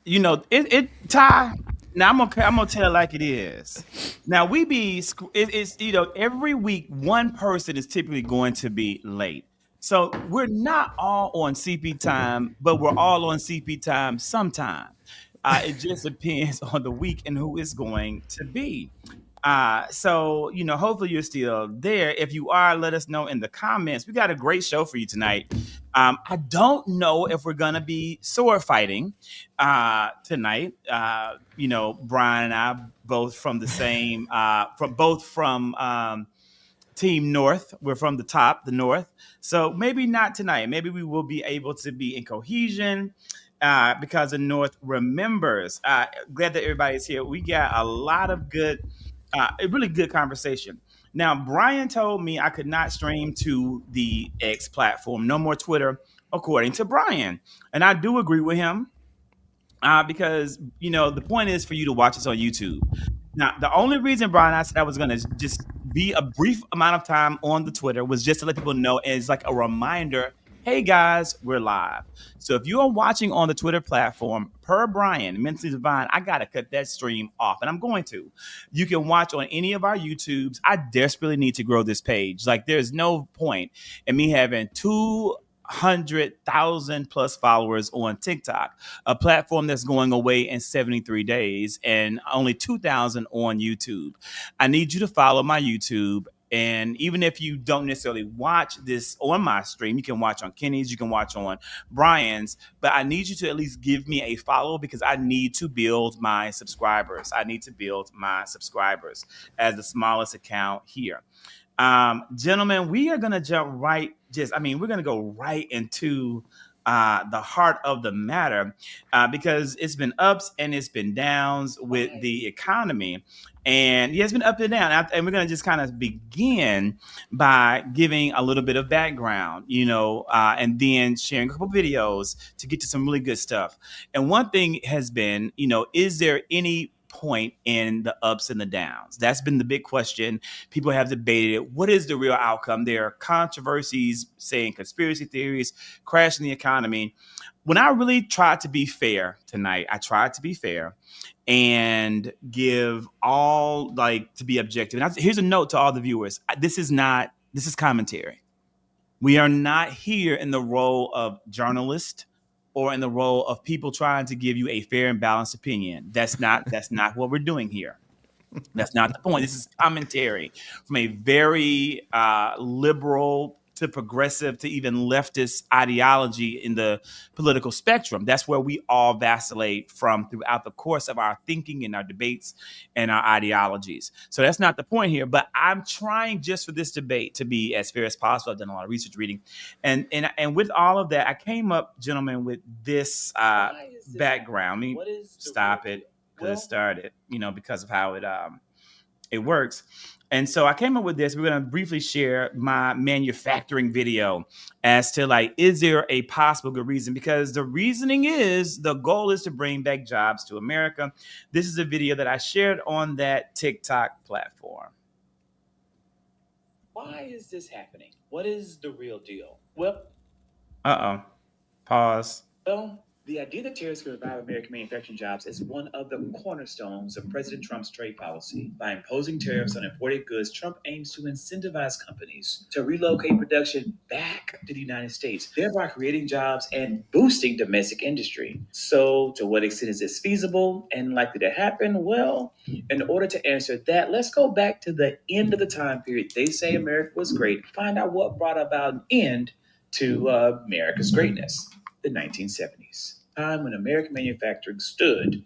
Ty. Now I'm gonna tell it like it is. Now it's every week one person is typically going to be late. So we're not all on CP time, but we're all on CP time sometime. It just depends on the week and who it's going to be. So hopefully you're still there. If you are, let us know in the comments. We got a great show for you tonight. I don't know if we're gonna be sword fighting tonight. Brian and I both from the same from Team North. We're from the top, the North. So maybe not tonight. Maybe we will be able to be in cohesion because the North remembers. Glad that everybody's here. We got a lot of a really good conversation. Now, Brian told me I could not stream to the X platform, no more Twitter, according to Brian. And I do agree with him because, the point is for you to watch us on YouTube. Now, the only reason, Brian, I said I was going to just be a brief amount of time on the Twitter was just to let people know it's like a reminder. Hey guys, we're live. So if you are watching on the Twitter platform, per Brian, Mentally Divine, I got to cut that stream off, and I'm going to. You can watch on any of our YouTubes. I desperately need to grow this page. Like, there's no point in me having 200,000 plus followers on TikTok, a platform that's going away in 73 days, and only 2,000 on YouTube. I need you to follow my YouTube. And even if you don't necessarily watch this on my stream, you can watch on Kenny's, you can watch on Brian's, but I need you to at least give me a follow because I need to build my subscribers. I need to build my subscribers as the smallest account here. Gentlemen, we are going to jump we're going to go right into the heart of the matter because it's been ups and it's been downs with the economy. And yeah, it's been up and down. And we're going to just kind of begin by giving a little bit of background, and then sharing a couple videos to get to some really good stuff. And one thing has been, is there any point in the ups and the downs? That's been the big question. People have debated it. What is the real outcome? There are controversies saying conspiracy theories, crashing the economy. When I really tried to be fair tonight, I tried to be fair and give all to be objective. And here's a note to all the viewers. This is commentary. We are not here in the role of journalist or in the role of people trying to give you a fair and balanced opinion. That's not what we're doing here. That's not the point. This is commentary from a very liberal to progressive to even leftist ideology in the political spectrum. That's where we all vacillate from throughout the course of our thinking and our debates and our ideologies. So that's not the point here, but I'm trying just for this debate to be as fair as possible. I've done a lot of research reading. And with all of that, I came up, gentlemen, with this background. Stop it. Because it started, because of how it works. And so I came up with this. We're going to briefly share my manufacturing video as to is there a possible good reason? Because the reasoning is the goal is to bring back jobs to America. This is a video that I shared on that TikTok platform. Why is this happening? What is the real deal? Well, Pause. Well, the idea that tariffs could revive American manufacturing jobs is one of the cornerstones of President Trump's trade policy. By imposing tariffs on imported goods, Trump aims to incentivize companies to relocate production back to the United States, thereby creating jobs and boosting domestic industry. So, to what extent is this feasible and likely to happen? Well, in order to answer that, let's go back to the end of the time period. They say America was great. Find out what brought about an end to America's greatness. The 1970s, time when American manufacturing stood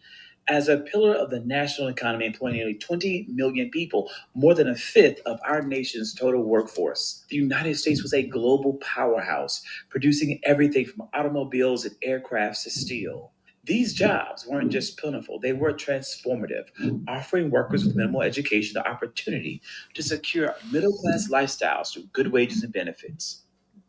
as a pillar of the national economy, employing nearly 20 million people, more than a fifth of our nation's total workforce. The United States was a global powerhouse, producing everything from automobiles and aircrafts to steel. These jobs weren't just plentiful, they were transformative, offering workers with minimal education the opportunity to secure middle-class lifestyles through good wages and benefits.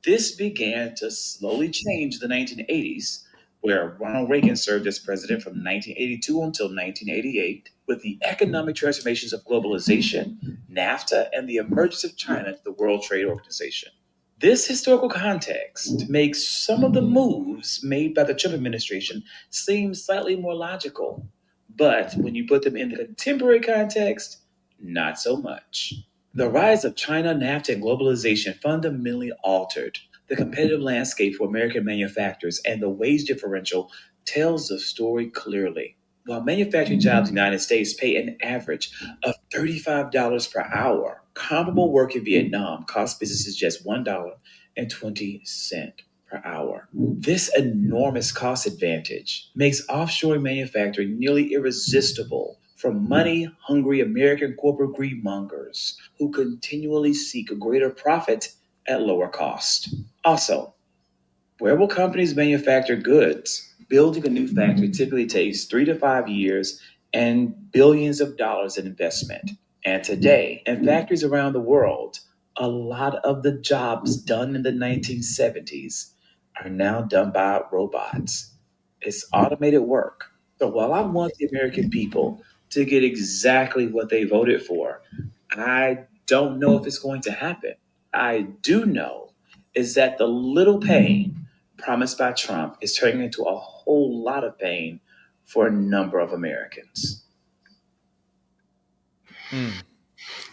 This began to slowly change in the 1980s, where Ronald Reagan served as president from 1982 until 1988, with the economic transformations of globalization, NAFTA, and the emergence of China to the World Trade Organization. This historical context makes some of the moves made by the Trump administration seem slightly more logical. But when you put them in the contemporary context, not so much. The rise of China, NAFTA, and globalization fundamentally altered the competitive landscape for American manufacturers, and the wage differential tells the story clearly. While manufacturing jobs in the United States pay an average of $35 per hour, comparable work in Vietnam cost businesses just $1.20 per hour. This enormous cost advantage makes offshoring manufacturing nearly irresistible for money hungry American corporate greedmongers who continually seek a greater profit at lower cost. Also, where will companies manufacture goods? Building a new factory typically takes 3 to 5 years and billions of dollars in investment. And today, in factories around the world, a lot of the jobs done in the 1970s are now done by robots. It's automated work. So while I want the American people to get exactly what they voted for, I don't know if it's going to happen. I do know is that the little pain promised by Trump is turning into a whole lot of pain for a number of Americans.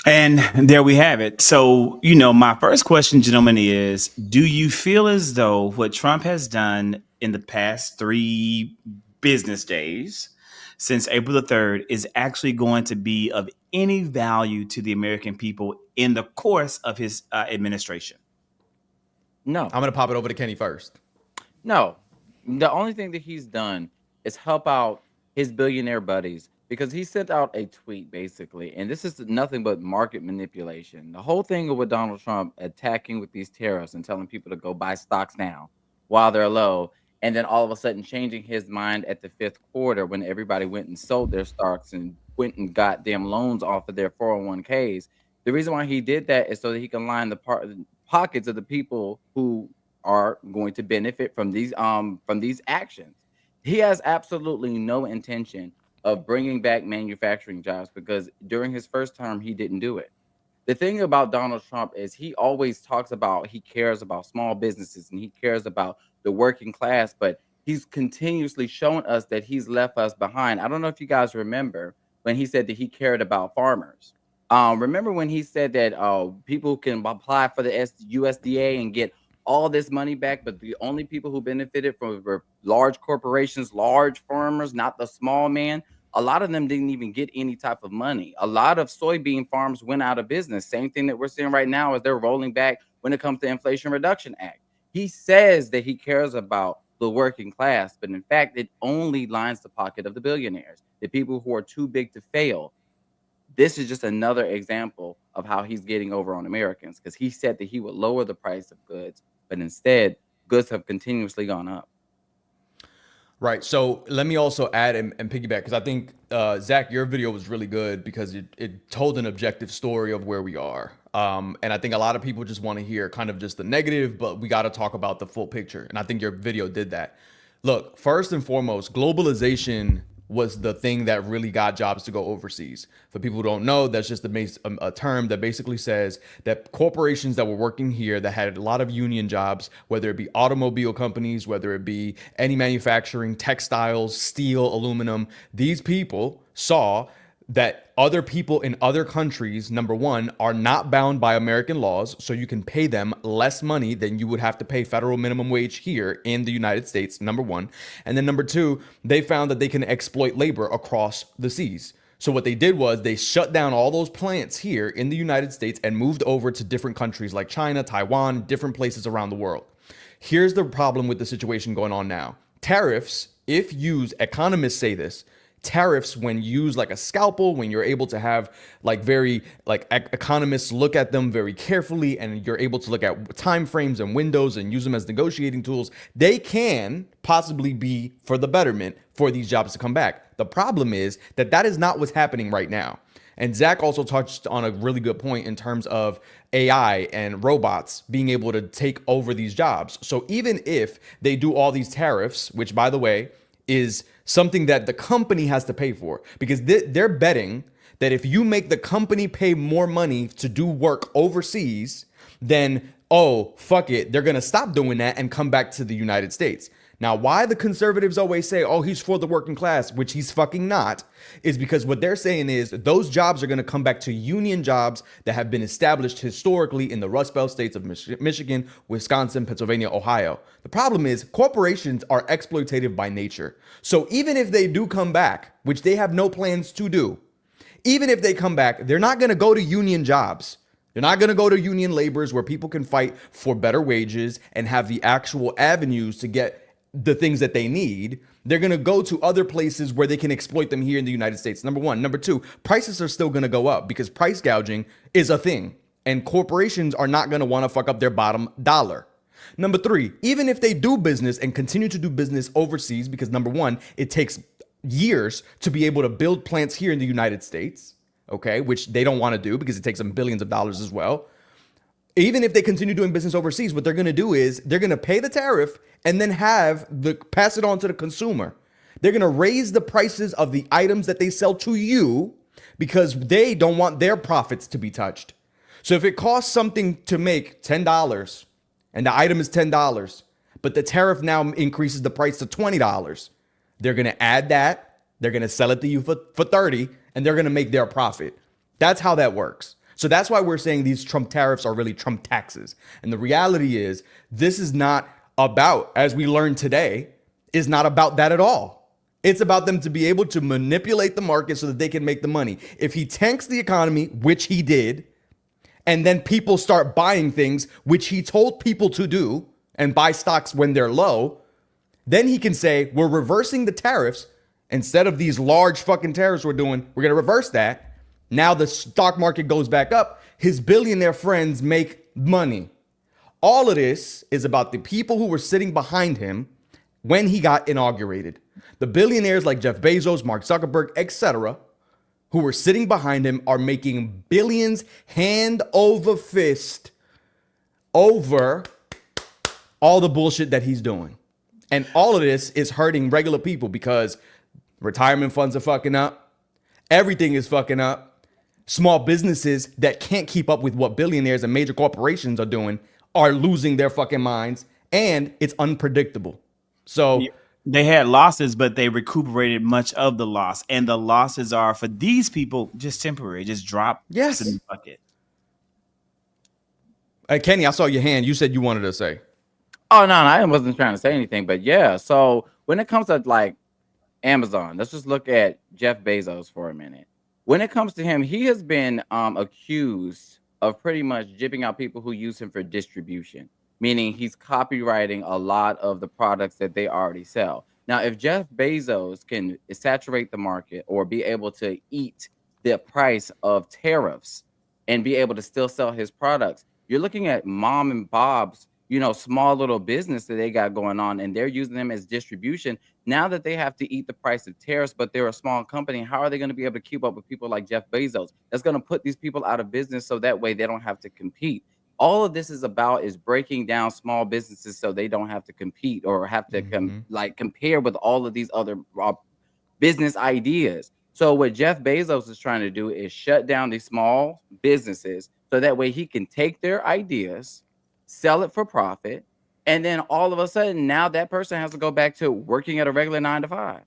And there we have it. So, my first question, gentlemen, is do you feel as though what Trump has done in the past 3 business days since April the 3rd is actually going to be of any value to the American people in the course of his administration? No, I'm gonna pop it over to Kenny first. no. The only thing that he's done is help out his billionaire buddies because he sent out a tweet basically, and this is nothing but market manipulation. The whole thing with Donald Trump attacking with these tariffs and telling people to go buy stocks now while they're low, and then all of a sudden changing his mind at the fifth quarter when everybody went and sold their stocks and went and got them loans off of their 401ks. The reason why he did that is so that he can line the pockets of the people who are going to benefit from these actions. He has absolutely no intention of bringing back manufacturing jobs because during his first term he didn't do it. The thing about Donald Trump is he always talks about he cares about small businesses and he cares about the working class, but he's continuously shown us that he's left us behind. I don't know if you guys remember when he said that he cared about farmers. Remember when he said that people can apply for the USDA and get all this money back, but the only people who benefited from were large corporations, large farmers, not the small man. A lot of them didn't even get any type of money. A lot of soybean farms went out of business. Same thing that we're seeing right now as they're rolling back when it comes to Inflation Reduction Act. He says that he cares about the working class, but in fact, it only lines the pocket of the billionaires, the people who are too big to fail. This is just another example of how he's getting over on Americans because he said that he would lower the price of goods, but instead, goods have continuously gone up. Right. So let me also add and piggyback because I think, Zach, your video was really good because it told an objective story of where we are. And I think a lot of people just want to hear kind of just the negative, but we got to talk about the full picture. And I think your video did that. Look, first and foremost, globalization was the thing that really got jobs to go overseas. For people who don't know, that's just a term that basically says that corporations that were working here that had a lot of union jobs, whether it be automobile companies, whether it be any manufacturing, textiles, steel, aluminum, these people saw that other people in other countries, number one, are not bound by American laws, so you can pay them less money than you would have to pay federal minimum wage here in the United States, number one. And then number two, they found that they can exploit labor across the seas. So what they did was they shut down all those plants here in the United States and moved over to different countries like China, Taiwan, different places around the world. Here's the problem with the situation going on now. Tariffs, if used, economists say this, tariffs, when used like a scalpel, when you're able to have economists look at them very carefully and you're able to look at time frames and windows and use them as negotiating tools, they can possibly be for the betterment for these jobs to come back. The problem is that is not what's happening right now. And Zach also touched on a really good point in terms of AI and robots being able to take over these jobs. So even if they do all these tariffs, which by the way, is something that the company has to pay for, because they're betting that if you make the company pay more money to do work overseas, then oh, fuck it, they're going to stop doing that and come back to the United States. Now, why the conservatives always say, oh, he's for the working class, which he's fucking not, is because what they're saying is those jobs are going to come back to union jobs that have been established historically in the Rust Belt states of Michigan, Wisconsin, Pennsylvania, Ohio. The problem is corporations are exploitative by nature. So even if they do come back, which they have no plans to do, even if they come back, they're not going to go to union jobs. They're not going to go to union laborers where people can fight for better wages and have the actual avenues to get the things that they need. They're going to go to other places where they can exploit them here in the United States. Number one. Number two, prices are still going to go up because price gouging is a thing. And corporations are not going to want to fuck up their bottom dollar. Number three, even if they do business and continue to do business overseas, because number one, it takes years to be able to build plants here in the United States, okay, which they don't want to do because it takes them billions of dollars as well. Even if they continue doing business overseas, what they're going to do is they're going to pay the tariff and then pass it on to the consumer. They're going to raise the prices of the items that they sell to you because they don't want their profits to be touched. So if it costs something to make $10 and the item is $10, but the tariff now increases the price to $20, they're going to add that. They're going to sell it to you for $30 and they're going to make their profit. That's how that works. So that's why we're saying these Trump tariffs are really Trump taxes. And the reality is this is not about, as we learned today, is not about that at all. It's about them to be able to manipulate the market so that they can make the money. If he tanks the economy, which he did, and then people start buying things, which he told people to do, and buy stocks when they're low, then he can say, we're reversing the tariffs. Instead of these large fucking tariffs we're doing, we're going to reverse that. Now the stock market goes back up. His billionaire friends make money. All of this is about the people who were sitting behind him when he got inaugurated. The billionaires like Jeff Bezos, Mark Zuckerberg, etc., who were sitting behind him are making billions hand over fist over all the bullshit that he's doing. And all of this is hurting regular people because retirement funds are fucking up. Everything is fucking up. Small businesses that can't keep up with what billionaires and major corporations are doing are losing their fucking minds, and it's unpredictable. So they had losses, but they recuperated much of the loss. And the losses are, for these people, just temporary. Just drop in the bucket. Kenny, I saw your hand. You said you wanted to say. Oh, no, I wasn't trying to say anything. But yeah, so when it comes to like Amazon, let's just look at Jeff Bezos for a minute. When it comes to him, he has been accused of pretty much jipping out people who use him for distribution, meaning he's copywriting a lot of the products that they already sell. Now, if Jeff Bezos can saturate the market or be able to eat the price of tariffs and be able to still sell his products, you're looking at mom and Bob's, small little business that they got going on, and they're using them as distribution. Now that they have to eat the price of tariffs, but they're a small company, how are they going to be able to keep up with people like Jeff Bezos? That's going to put these people out of business so that way they don't have to compete. All of this is about is breaking down small businesses so they don't have to compete or have to compare with all of these other business ideas. So what Jeff Bezos is trying to do is shut down these small businesses so that way he can take their ideas, sell it for profit, and then all of a sudden now that person has to go back to working at a regular 9-to-5.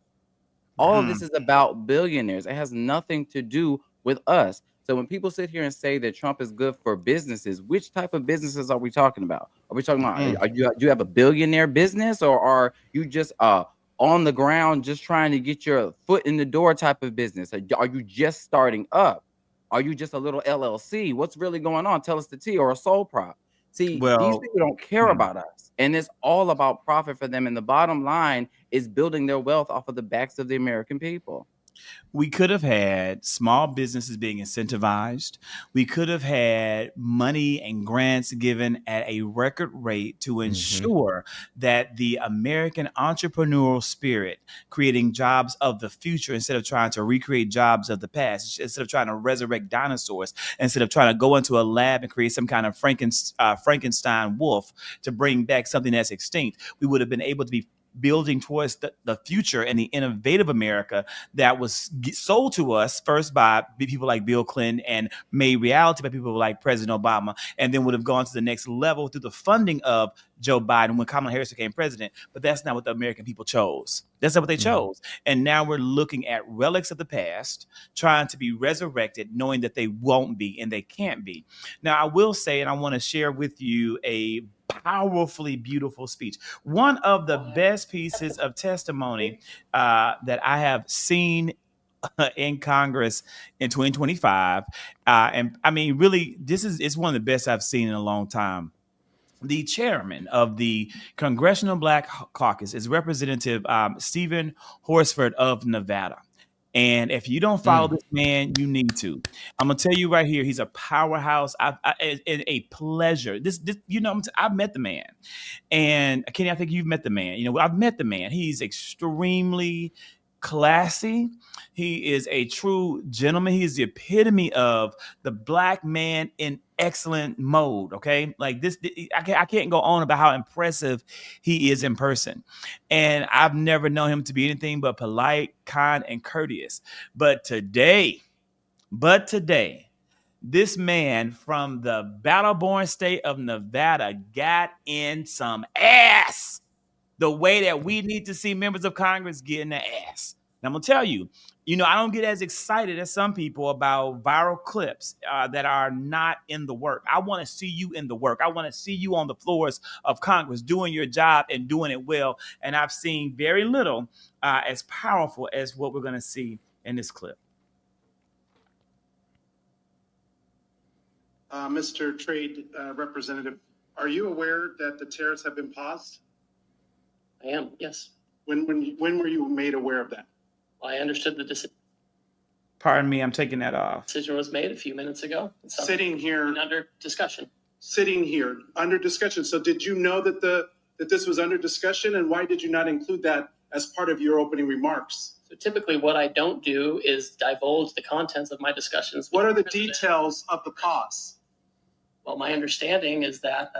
All of this is about billionaires. It has nothing to do with us. So when people sit here and say that Trump is good for businesses, which type of businesses are we talking about? Are we talking about, do you have a billionaire business, or are you just on the ground just trying to get your foot in the door type of business? Are you just starting up? Are you just a little LLC? What's really going on? Tell us the tea, or a sole prop. See, these people don't care about us, and it's all about profit for them. And the bottom line is building their wealth off of the backs of the American people. We could have had small businesses being incentivized. We could have had money and grants given at a record rate to ensure that the American entrepreneurial spirit, creating jobs of the future instead of trying to recreate jobs of the past, instead of trying to resurrect dinosaurs, instead of trying to go into a lab and create some kind of Frankenstein wolf to bring back something that's extinct, we would have been able to be building towards the future and the innovative America that was sold to us first by people like Bill Clinton and made reality by people like President Obama, and then would have gone to the next level through the funding of Joe Biden when Kamala Harris became president. But that's not what the American people chose. That's not what they chose. And now we're looking at relics of the past, trying to be resurrected, knowing that they won't be and they can't be. Now, I will say, and I want to share with you a powerfully beautiful speech. One of the best pieces of testimony that I have seen in Congress in 2025. And I mean, really, it's one of the best I've seen in a long time. The chairman of the Congressional Black Caucus is Representative Stephen Horsford of Nevada. And if you don't follow this man, you need to. I'm gonna tell you right here, he's a powerhouse. It's a pleasure. This I've met the man, and Kenny, I think you've met the man. You know, I've met the man. He's extremely classy. He is a true gentleman. He is the epitome of the black man in excellent mode. Okay, like this, I can't go on about how impressive he is in person, and I've never known him to be anything but polite, kind, and courteous. But today, this man from the battle-born state of Nevada got in some ass. The way that we need to see members of Congress get in the ass. Now, I'm going to tell you, I don't get as excited as some people about viral clips that are not in the work. I want to see you in the work. I want to see you on the floors of Congress doing your job and doing it well. And I've seen very little as powerful as what we're going to see in this clip. Mr. Trade Representative, are you aware that the tariffs have been paused? I am, yes. When were you made aware of that? Well, I understood the decision. Pardon me, I'm taking that off. Decision was made a few minutes ago. Sitting here under discussion. Sitting here under discussion. So did you know that this was under discussion, and why did you not include that as part of your opening remarks? So typically what I don't do is divulge the contents of my discussions. What are the details of the pause? Well, my understanding is that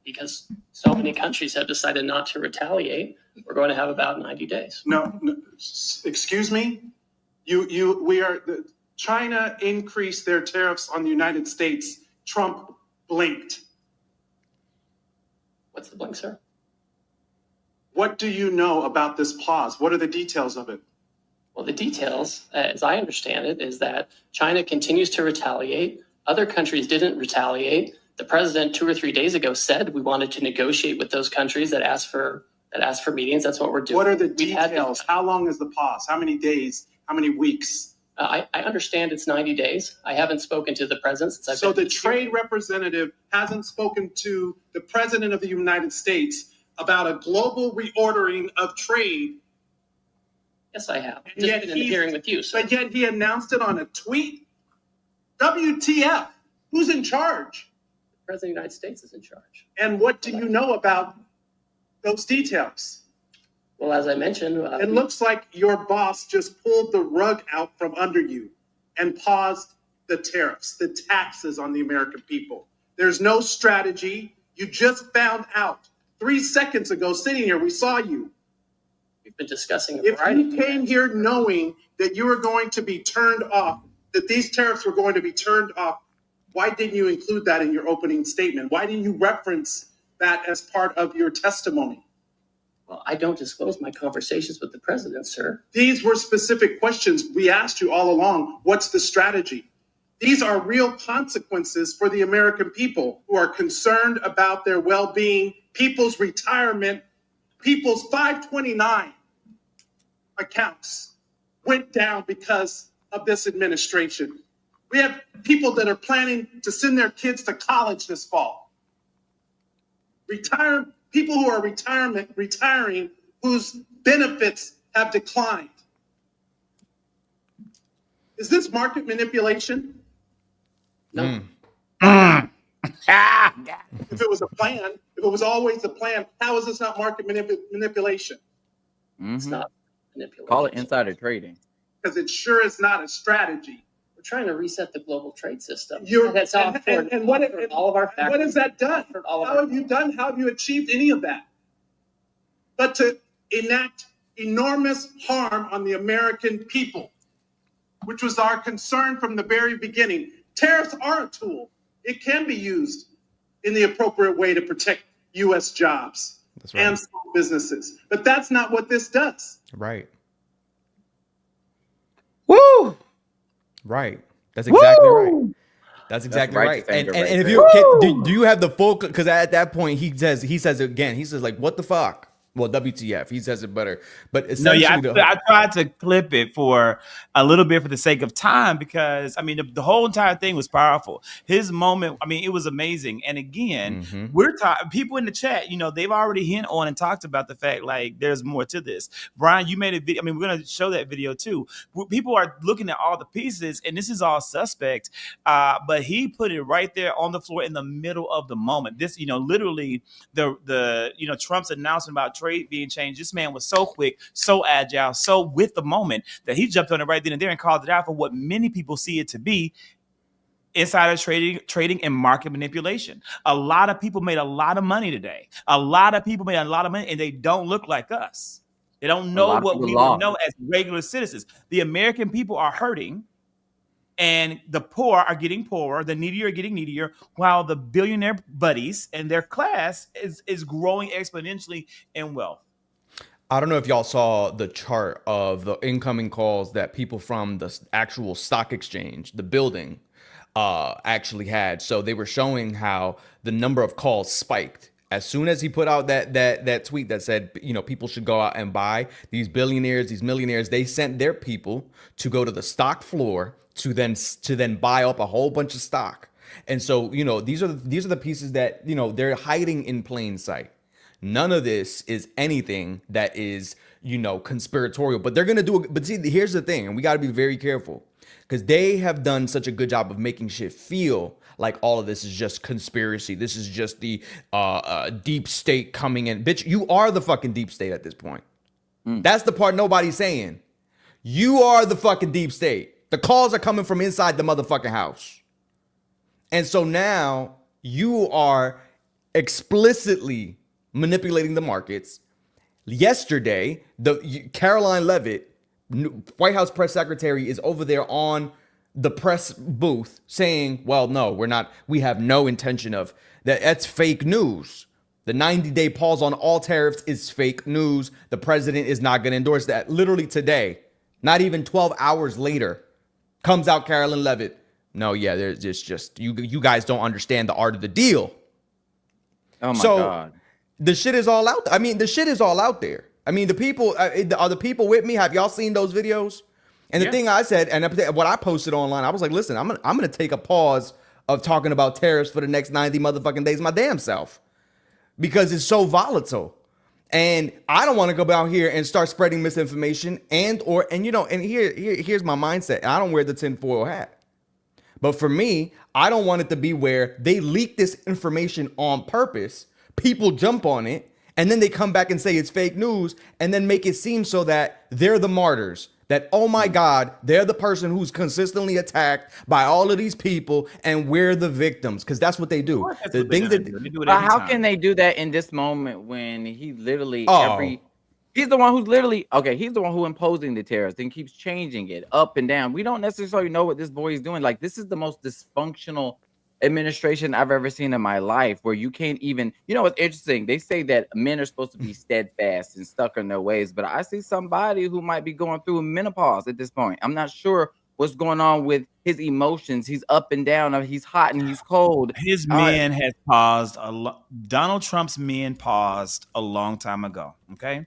because so many countries have decided not to retaliate, we're going to have about 90 days. No, excuse me. China increased their tariffs on the United States. Trump blinked. What's the blink, sir? What do you know about this pause? What are the details of it? Well, the details, as I understand it, is that China continues to retaliate. Other countries didn't retaliate. The president 2 or 3 days ago said we wanted to negotiate with those countries that asked for meetings. That's what we're doing. What are the details? How long is the pause? How many days? How many weeks? I understand it's 90 days. I haven't spoken to the president since I've been. So the trade representative hasn't spoken to the president of the United States about a global reordering of trade. Yes, I have. Just been in the hearing with you. But yet he announced it on a tweet. WTF? Who's in charge? The president of the United States is in charge. And what do you know about those details? Well, as I mentioned, it looks like your boss just pulled the rug out from under you and paused the tariffs, the taxes on the American people. There's no strategy. You just found out 3 seconds ago, sitting here, we saw you. We've been discussing. If you came here knowing that you were going to be turned off, that these tariffs were going to be turned off, why didn't you include that in your opening statement? Why didn't you reference that as part of your testimony? Well, I don't disclose my conversations with the president, sir. These were specific questions we asked you all along. What's the strategy? These are real consequences for the American people who are concerned about their well-being, people's retirement, people's 529 accounts went down because of this administration. We have people that are planning to send their kids to college this fall. People who are retiring, whose benefits have declined. Is this market manipulation? No. If it was a plan, if it was always a plan, how is this not market manipulation? It's not manipulation. Call it insider trading. Because it sure is not a strategy. We're trying to reset the global trade system. What has that done? How have you achieved any of that? But to enact enormous harm on the American people, which was our concern from the very beginning. Tariffs are a tool. It can be used in the appropriate way to protect U.S. jobs and small businesses. But that's not what this does. Right. Woo! Right. That's exactly right. Woo! That's exactly That's right. righteous And anger and, right and if there. you do you have the full, because at that point he says again, he says like, what the fuck? Well, WTF. He says it better. But No, yeah, essentially I tried to clip it for a little bit for the sake of time because, I mean, the whole entire thing was powerful. His moment, I mean, it was amazing. And again, people in the chat, you know, they've already hint on and talked about the fact, like, there's more to this. Brian, you made a video. I mean, we're going to show that video too. People are looking at all the pieces, and this is all suspect. But he put it right there on the floor in the middle of the moment. This, you know, literally the you know, Trump's announcement about trade being changed. This man was so quick, so agile, so with the moment that he jumped on it right then and there and called it out for what many people see it to be: insider trading and market manipulation. A lot of people made a lot of money today. A lot of people made a lot of money, and they don't look like us. They don't know what we would know as regular citizens. The American people are hurting, and the poor are getting poorer, the needy are getting needier, while the billionaire buddies and their class is growing exponentially in wealth. I don't know if y'all saw the chart of the incoming calls that people from the actual stock exchange, the building, actually had. So they were showing how the number of calls spiked as soon as he put out that tweet that said, you know, people should go out and buy. These billionaires, these millionaires, they sent their people to go to the stock floor to then buy up a whole bunch of stock. And so, you know, these are the pieces that, you know, they're hiding in plain sight. None of this is anything that is, you know, conspiratorial, but they're going to do it. But see, here's the thing, and we got to be very careful because they have done such a good job of making shit feel like all of this is just conspiracy. This is just the deep state coming in. Bitch, you are the fucking deep state at this point. That's the part nobody's saying. You are the fucking deep state. The calls are coming from inside the motherfucking house. And so now you are explicitly manipulating the markets. Yesterday, Caroline Leavitt, White House press secretary, is over there on the press booth saying, well, no, we have no intention of that. That's fake news. The 90-day pause on all tariffs is fake news. The president is not going to endorse that. Literally today, not even 12 hours later, comes out Caroline Leavitt. No, yeah, there's just you guys don't understand the art of the deal. Oh my God. The shit is all out. I mean, the shit is all out there. I mean, the people are the people with me. Have y'all seen those videos? And the thing I said, and what I posted online, I was like, listen, I'm gonna take a pause of talking about tariffs for the next 90 motherfucking days, my damn self, because it's so volatile, and I don't want to go out here and start spreading misinformation and you know, and here's my mindset. I don't wear the tinfoil hat, but for me, I don't want it to be where they leak this information on purpose. People jump on it, and then they come back and say it's fake news, and then make it seem so that they're the martyrs, that, oh my God, they're the person who's consistently attacked by all of these people, and we're the victims, because that's what they do. The thing that, but how can they do that in this moment when he literally he's the one who imposing the tariffs and keeps changing it up and down. We don't necessarily know what this boy is doing. Like, this is the most dysfunctional administration I've ever seen in my life, where you can't even, you know, what's interesting, they say that men are supposed to be steadfast and stuck in their ways, but I see somebody who might be going through menopause at this point. I'm not sure what's going on with his emotions. He's up and down, he's hot and he's cold. His men has paused Donald Trump's men paused a long time ago. Okay,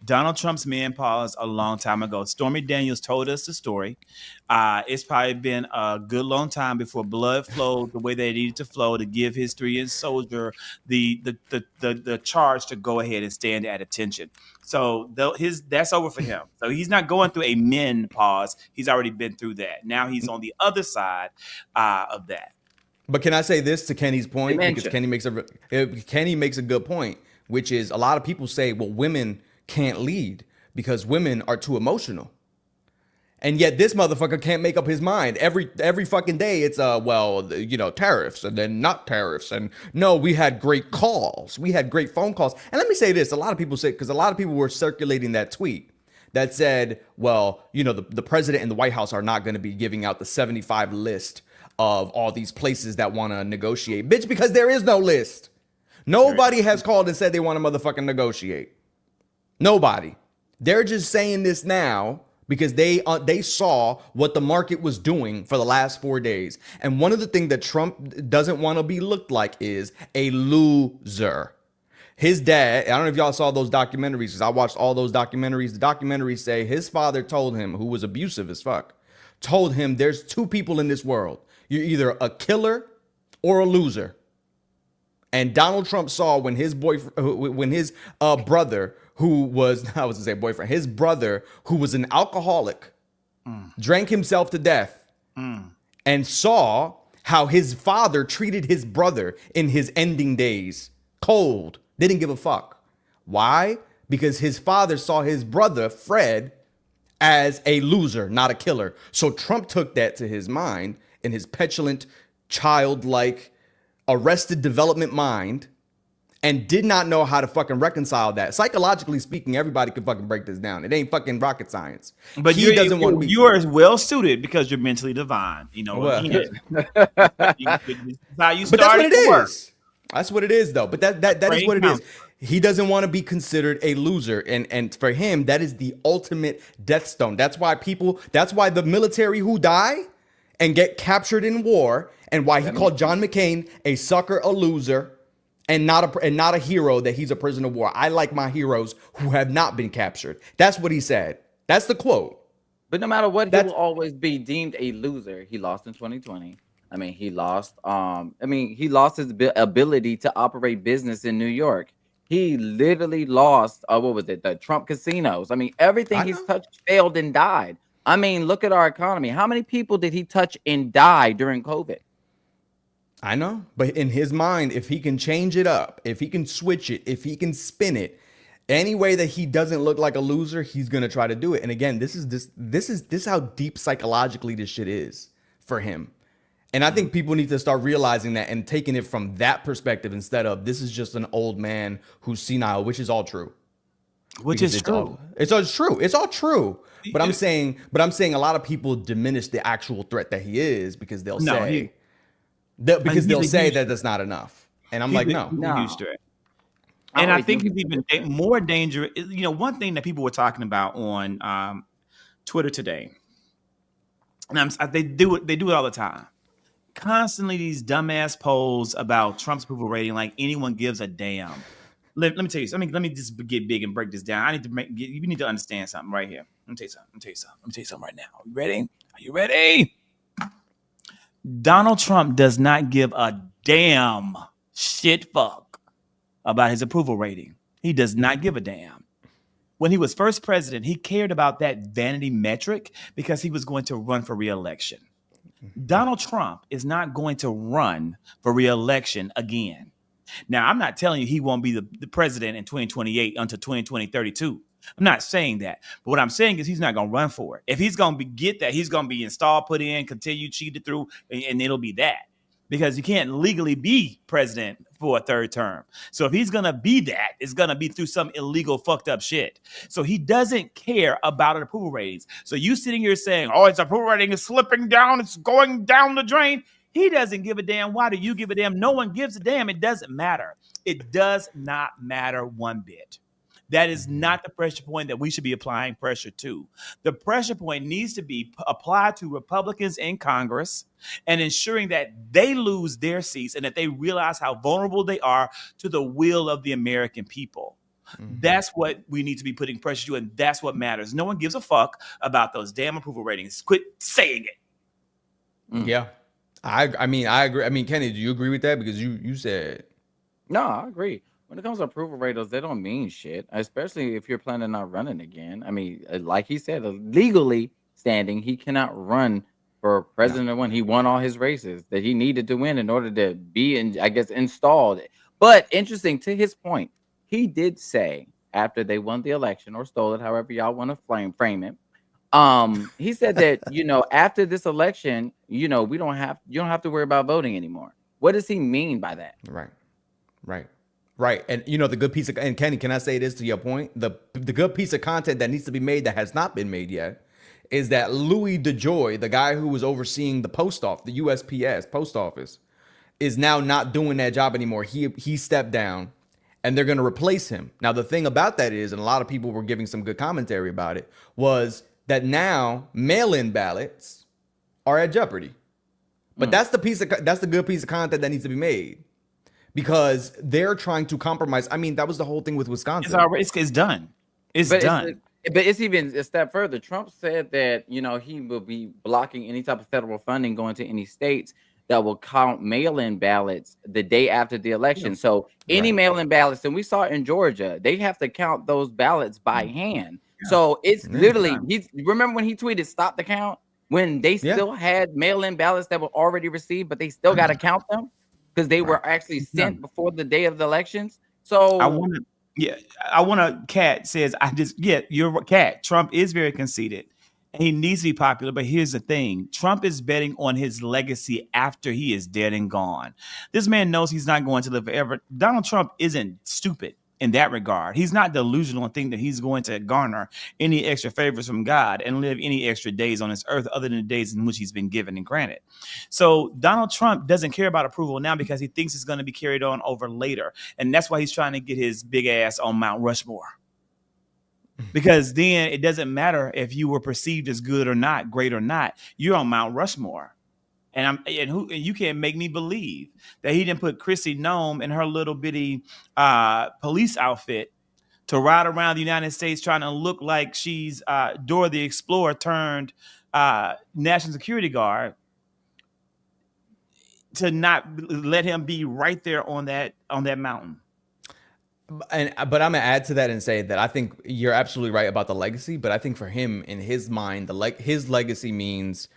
Donald Trump's men paused a long time ago. Stormy Daniels told us the story. It's probably been a good long time before blood flowed the way they needed to flow to give his 3-inch soldier the charge to go ahead and stand at attention. So that's over for him. So he's not going through a men pause. He's already been through that. Now he's on the other side of that. But can I say this to Kenny's point? Because Kenny makes a good point, which is a lot of people say, well, women can't lead because women are too emotional. And yet this motherfucker can't make up his mind. Every fucking day it's tariffs and then not tariffs. And no, we had great calls. We had great phone calls. And let me say this, a lot of people were circulating that tweet that said, well, the president and the White House are not going to be giving out the 75 list of all these places that want to negotiate. Bitch, because there is no list. Nobody has called and said they want to motherfucking negotiate. Nobody. They're just saying this now because they saw what the market was doing for the last 4 days. And one of the things that Trump doesn't want to be looked like is a loser. His dad, I don't know if y'all saw those documentaries, because I watched all those documentaries. The documentaries say his father told him, who was abusive as fuck, told him there's two people in this world. You're either a killer or a loser. And Donald Trump saw when his brother, who was, I was gonna say boyfriend, his brother, who was an alcoholic, drank himself to death, and saw how his father treated his brother in his ending days. Cold. Didn't give a fuck. Why? Because his father saw his brother, Fred, as a loser, not a killer. So Trump took that to his mind in his petulant, childlike, arrested development mind, and did not know how to fucking reconcile that. Psychologically speaking, everybody can fucking break this down. It ain't fucking rocket science. But he doesn't want to be. You are well suited because you're mentally divine. Well, that's how you but that's what it work. is. That's what it is, though. But that is what it is. He doesn't want to be considered a loser. And for him, that is the ultimate death stone. That's why the military who die and get captured in war, and why he called John McCain a sucker, a loser, and not a hero, that he's a prisoner of war. I like my heroes who have not been captured. That's what he said. That's the quote. But no matter what, he will always be deemed a loser. He lost in 2020. He lost his ability to operate business in New York. He literally lost, the Trump casinos. Everything he's touched failed and died. Look at our economy. How many people did he touch and die during COVID? I know, but in his mind, if he can change it up, if he can switch it, if he can spin it, any way that he doesn't look like a loser, he's gonna try to do it. And again, this is how deep psychologically this shit is for him. And I think people need to start realizing that and taking it from that perspective instead of this is just an old man who's senile, which is all true. It's all true. But I'm saying a lot of people diminish the actual threat that he is because they'll say that that's not enough. And I'm like, no. And I think it's even more dangerous. One thing that people were talking about on Twitter today, and they do it all the time. Constantly these dumbass polls about Trump's approval rating, like anyone gives a damn. Let me tell you something. Let me just get big and break this down. You need to understand something right here. Let me tell you something right now. Are you ready? Donald Trump does not give a damn shit fuck about his approval rating. He does not give a damn. When he was first president, he cared about that vanity metric because he was going to run for re-election. Donald Trump is not going to run for re-election again. Now, I'm not telling you he won't be the president in 2028 until 2032. I'm not saying that. But what I'm saying is he's not going to run for it. If he's going to get that, he's going to be installed, put in, continue, cheated through, and it'll be that. Because you can't legally be president for a third term. So if he's going to be that, it's going to be through some illegal fucked up shit. So he doesn't care about an approval ratings. So you sitting here saying, oh, his approval rating is slipping down. It's going down the drain. He doesn't give a damn. Why do you give a damn? No one gives a damn. It doesn't matter. It does not matter one bit. That is not the pressure point that we should be applying pressure to. The pressure point needs to be applied to Republicans in Congress and ensuring that they lose their seats and that they realize how vulnerable they are to the will of the American people. Mm-hmm. That's what we need to be putting pressure to, and that's what matters. No one gives a fuck about those damn approval ratings. Quit saying it. Mm. Yeah. I agree. Kenny, do you agree with that? Because you said. No, I agree. When it comes to approval ratings, they don't mean shit, especially if you're planning on running again. Like he said, legally standing, he cannot run for president when he won all his races that he needed to win in order to be, installed. But interesting, to his point, he did say after they won the election or stole it, however y'all want to frame it, He said that, after this election, you don't have to worry about voting anymore. What does he mean by that? Right. And the good piece of, and Kenny, can I say this to your point? The good piece of content that needs to be made that has not been made yet is that Louis DeJoy, the guy who was overseeing the post office, the USPS post office, is now not doing that job anymore. He stepped down, and they're going to replace him. Now, the thing about that is, and a lot of people were giving some good commentary about it, was that now mail-in ballots are at jeopardy. But that's the good piece of content that needs to be made, because they're trying to compromise. I mean, that was the whole thing with Wisconsin. It's done. It's done. But it's even a step further. Trump said that, he will be blocking any type of federal funding going to any states that will count mail-in ballots the day after the election. So any mail-in ballots, and we saw in Georgia, they have to count those ballots by hand. So it's literally, remember when he tweeted, "Stop the count," when they still had mail-in ballots that were already received, but they still got to count them because they were actually sent before the day of the elections. So Kat says, you're Kat. Trump is very conceited. He needs to be popular, but here's the thing. Trump is betting on his legacy after he is dead and gone. This man knows he's not going to live forever. Donald Trump isn't stupid in that regard. He's not delusional and think that he's going to garner any extra favors from God and live any extra days on this earth other than the days in which he's been given and granted. So Donald Trump doesn't care about approval now because he thinks it's going to be carried on over later. And that's why he's trying to get his big ass on Mount Rushmore. Because then it doesn't matter if you were perceived as good or not, great or not, you're on Mount Rushmore. And you can't make me believe that he didn't put Chrissy Nome in her little bitty police outfit to ride around the United States trying to look like she's Dora the Explorer turned national security guard, to not let him be right there on that mountain. But I'm gonna add to that and say that I think you're absolutely right about the legacy. But I think for him, in his mind, his legacy means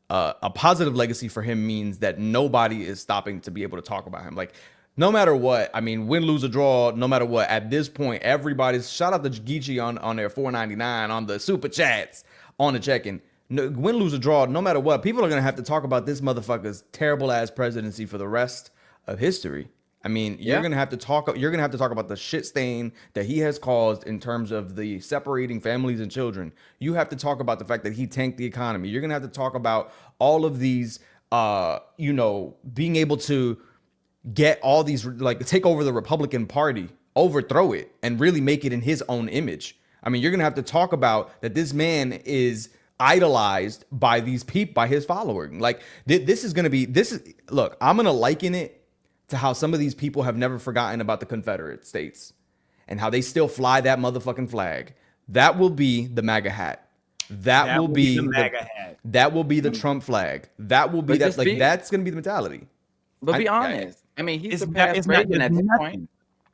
a positive legacy for him means that nobody is stopping to be able to talk about him. Like, no matter what, I mean, win, lose, or draw, no matter what, at this point, everybody's, shout out to Geechee on their $4.99 on the super chats on the check-in. Win, lose, or draw, no matter what, people are gonna have to talk about this motherfucker's terrible ass presidency for the rest of history. I mean, you're gonna have to talk about the shit stain that he has caused in terms of the separating families and children. You have to talk about the fact that he tanked the economy. You're gonna have to talk about all of these, being able to get all these, like, take over the Republican Party, overthrow it, and really make it in his own image. I mean, you're gonna have to talk about that this man is idolized by these people, by his following. Like, look, I'm gonna liken it to how some of these people have never forgotten about the Confederate States and how they still fly that motherfucking flag. That will be the MAGA hat. That will be the MAGA hat. That will be the Trump flag. That will be that. Like, that's going to be the mentality. But be honest. I mean, he surpassed Reagan at this point.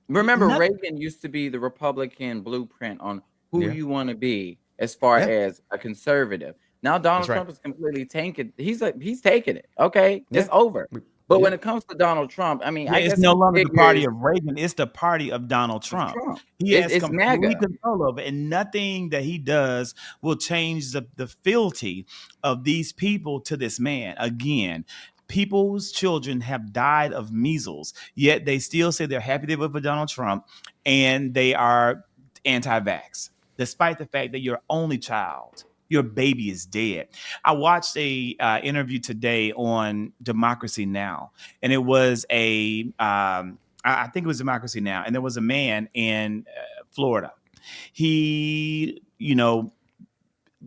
Remember, Reagan used to be the Republican blueprint on who you want to be as far as a conservative. Now Donald Trump is completely tanking. He's taking it. Okay, it's over. But when it comes to Donald Trump, I mean, I guess it's no longer the party of Reagan. It's the party of Donald Trump. He has complete control over it, and nothing that he does will change the fealty of these people to this man. Again, people's children have died of measles, yet they still say they're happy they voted for Donald Trump, and they are anti-vax, despite the fact that your only child, your baby, is dead. I watched a interview today on Democracy Now, and it was I think it was Democracy Now, and there was a man in Florida. He,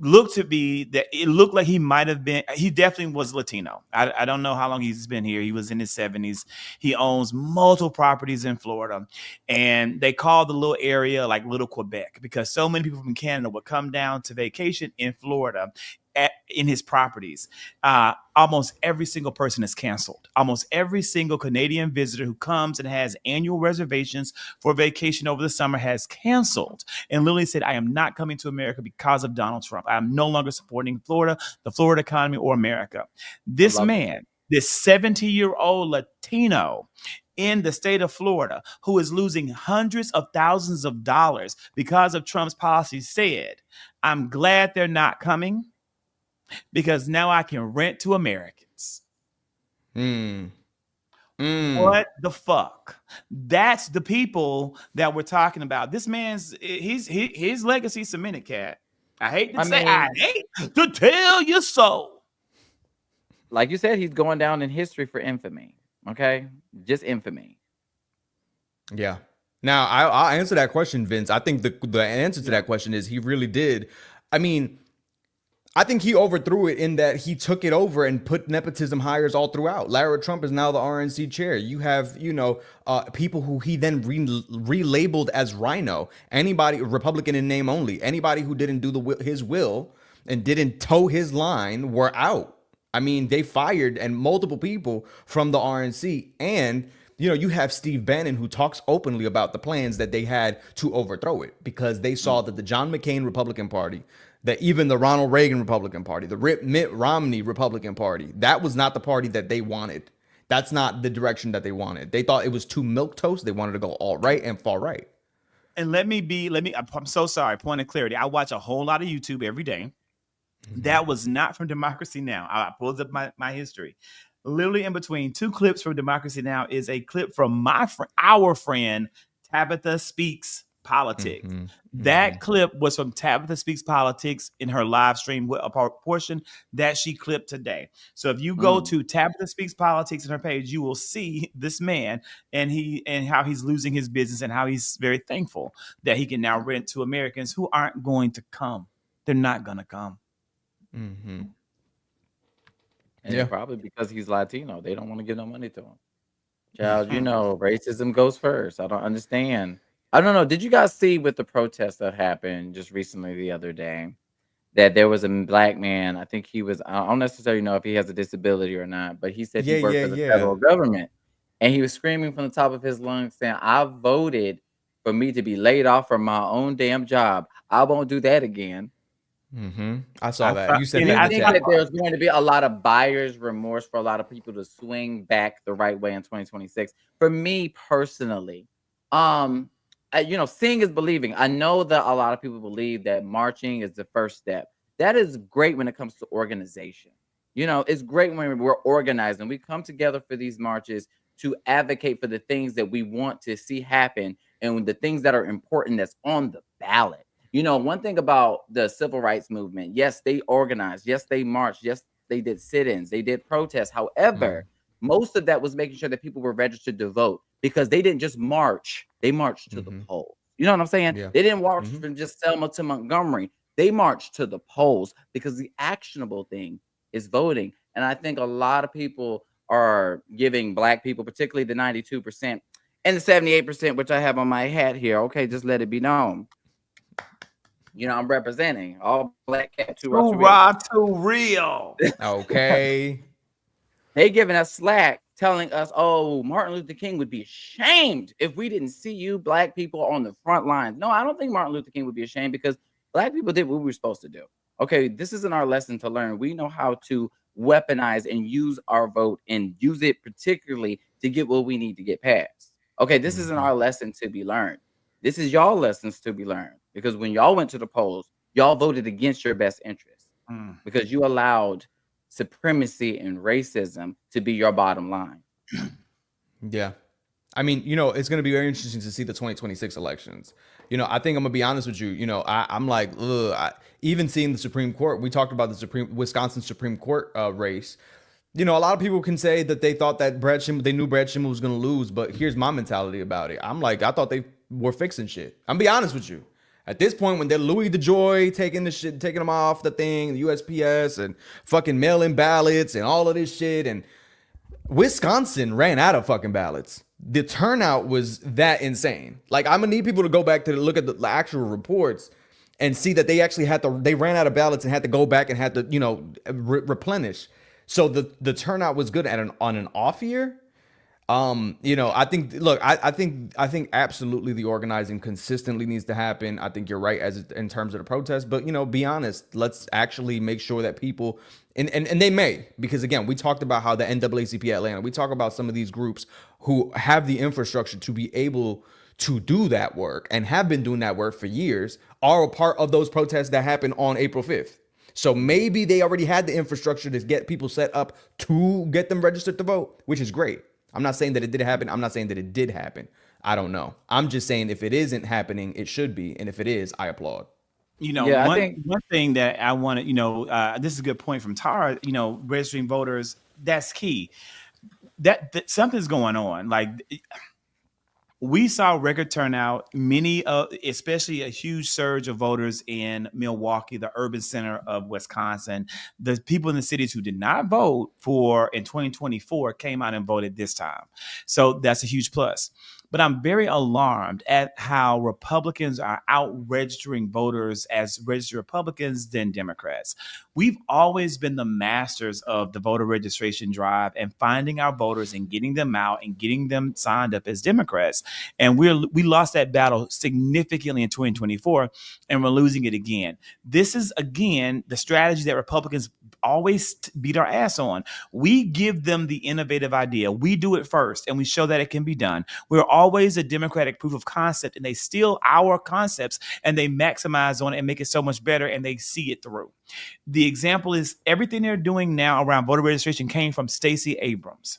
looked to be that it looked like he might have been. He definitely was Latino. I don't know how long he's been here. He was in his 70s. He owns multiple properties in Florida, and they call the little area like Little Quebec because so many people from Canada would come down to vacation in Florida in his properties. Almost every single person is canceled. Almost every single Canadian visitor who comes and has annual reservations for vacation over the summer has canceled and literally said, I am not coming to America because of Donald Trump. I am no longer supporting Florida, the Florida economy, or America. This man, this 70-year-old Latino, in the state of Florida who is losing hundreds of thousands of dollars because of Trump's policies said, I'm glad they're not coming because now I can rent to Americans. What the fuck? That's the people that we're talking about. This man's his legacy cemented, cat. I hate to tell you so. Like you said, he's going down in history for infamy. Okay, just infamy. Yeah. Now I'll answer that question, Vince. I think the answer to that question is he really did. I mean, I think he overthrew it in that he took it over and put nepotism hires all throughout. Larry Trump is now the RNC chair. You have, people who he then relabeled as Rhino. Anybody, Republican in name only. Anybody who didn't do his will and didn't toe his line were out. I mean, they fired and multiple people from the RNC. And, you have Steve Bannon who talks openly about the plans that they had to overthrow it because they saw that the John McCain Republican Party, that even the Ronald Reagan Republican Party, the Mitt Romney Republican Party, that was not the party that they wanted. That's not the direction that they wanted. They thought it was too milquetoast. They wanted to go all right and far right. And I'm so sorry, point of clarity. I watch a whole lot of YouTube every day. That was not from Democracy Now! I pulled up my history. Literally in between two clips from Democracy Now! Is a clip from our friend Tabitha Speaks Politics. That clip was from Tabitha Speaks Politics in her live stream, a portion that she clipped today. So if you go to Tabitha Speaks Politics in her page, you will see this man and how he's losing his business and how he's very thankful that he can now rent to Americans who aren't going to come. They're not going to come. And probably because he's Latino, they don't want to give no money to him. Child, racism goes first. I don't understand. I don't know. Did you guys see with the protest that happened just recently the other day that there was a black man? I think he was, I don't necessarily know if he has a disability or not, but he said he worked for the federal government. And he was screaming from the top of his lungs saying, I voted for me to be laid off from my own damn job. I won't do that again. I saw that. You said I that. think that there's going to be a lot of buyer's remorse for a lot of people to swing back the right way in 2026. For me personally, seeing is believing. I know that a lot of people believe that marching is the first step. That is great when it comes to organization. It's great when we're organized and we come together for these marches to advocate for the things that we want to see happen and the things that are important that's on the ballot. One thing about the civil rights movement, yes, they organized. Yes, they marched. Yes, they did sit-ins. They did protests. However, most of that was making sure that people were registered to vote because they didn't just march. They marched to the polls. You know what I'm saying? Yeah. They didn't march from just Selma to Montgomery. They marched to the polls because the actionable thing is voting. And I think a lot of people are giving black people, particularly the 92% and the 78%, which I have on my hat here. Okay, just let it be known. I'm representing all black cat too real. Okay. They giving us slack, telling us, oh, Martin Luther King would be ashamed if we didn't see you black people on the front lines. No, I don't think Martin Luther King would be ashamed because black people did what we were supposed to do. Okay, this isn't our lesson to learn. We know how to weaponize and use our vote and use it particularly to get what we need to get passed. Okay, this isn't our lesson to be learned. This is y'all lessons to be learned. Because when y'all went to the polls, y'all voted against your best interests because you allowed supremacy and racism to be your bottom line. Yeah. I mean, it's going to be very interesting to see the 2026 elections. I think I'm going to be honest with you. I'm like, even seeing the Supreme Court, we talked about the Wisconsin Supreme Court race. A lot of people can say that they thought that they knew Brad Schindler was going to lose. But here's my mentality about it. I'm like, I thought they were fixing shit. I'm be honest with you. At this point, when they're Louis DeJoy taking them off the thing, the USPS and fucking mail-in ballots and all of this shit, and Wisconsin ran out of fucking ballots. The turnout was that insane. Like, I'm gonna need people to go back to look at the actual reports and see that they actually they ran out of ballots and had to go back and had to, replenish. So the turnout was good on an off year. I think, look, I think absolutely the organizing consistently needs to happen. I think you're right in terms of the protest, but be honest, let's actually make sure that people, and they may, because again, we talked about how the NAACP Atlanta, we talk about some of these groups who have the infrastructure to be able to do that work and have been doing that work for years, are a part of those protests that happened on April 5th. So maybe they already had the infrastructure to get people set up to get them registered to vote, which is great. I'm not saying that it did happen. I'm not saying that it did happen. I don't know. I'm just saying if it isn't happening, it should be. And if it is, I applaud. Yeah, I think One thing that I want to, this is a good point from Tara, registering voters, that's key. That something's going on. Like, we saw record turnout, especially a huge surge of voters in Milwaukee, the urban center of Wisconsin. The people in the cities who did not vote in 2024 came out and voted this time. So that's a huge plus. But I'm very alarmed at how Republicans are out registering voters as registered Republicans than Democrats. We've always been the masters of the voter registration drive and finding our voters and getting them out and getting them signed up as Democrats. And we lost that battle significantly in 2024, and we're losing it again. This is, again, the strategy that Republicans always beat our ass on. We give them the innovative idea. We do it first, and we show that it can be done. We're always a Democratic proof of concept, and they steal our concepts and they maximize on it and make it so much better, and they see it through. The example is everything they're doing now around voter registration came from Stacey Abrams.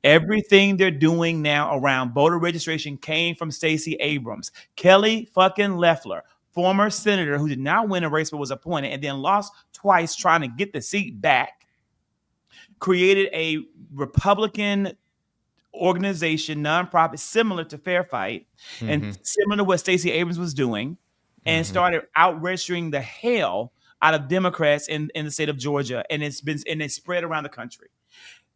Everything they're doing now around voter registration came from Stacey Abrams. Kelly fucking Loeffler, former senator who did not win a race but was appointed and then lost twice trying to get the seat back, created a Republican organization, nonprofit, similar to Fair Fight and similar to what Stacey Abrams was doing, and started out registering the hell out of Democrats in the state of Georgia, and it's spread around the country.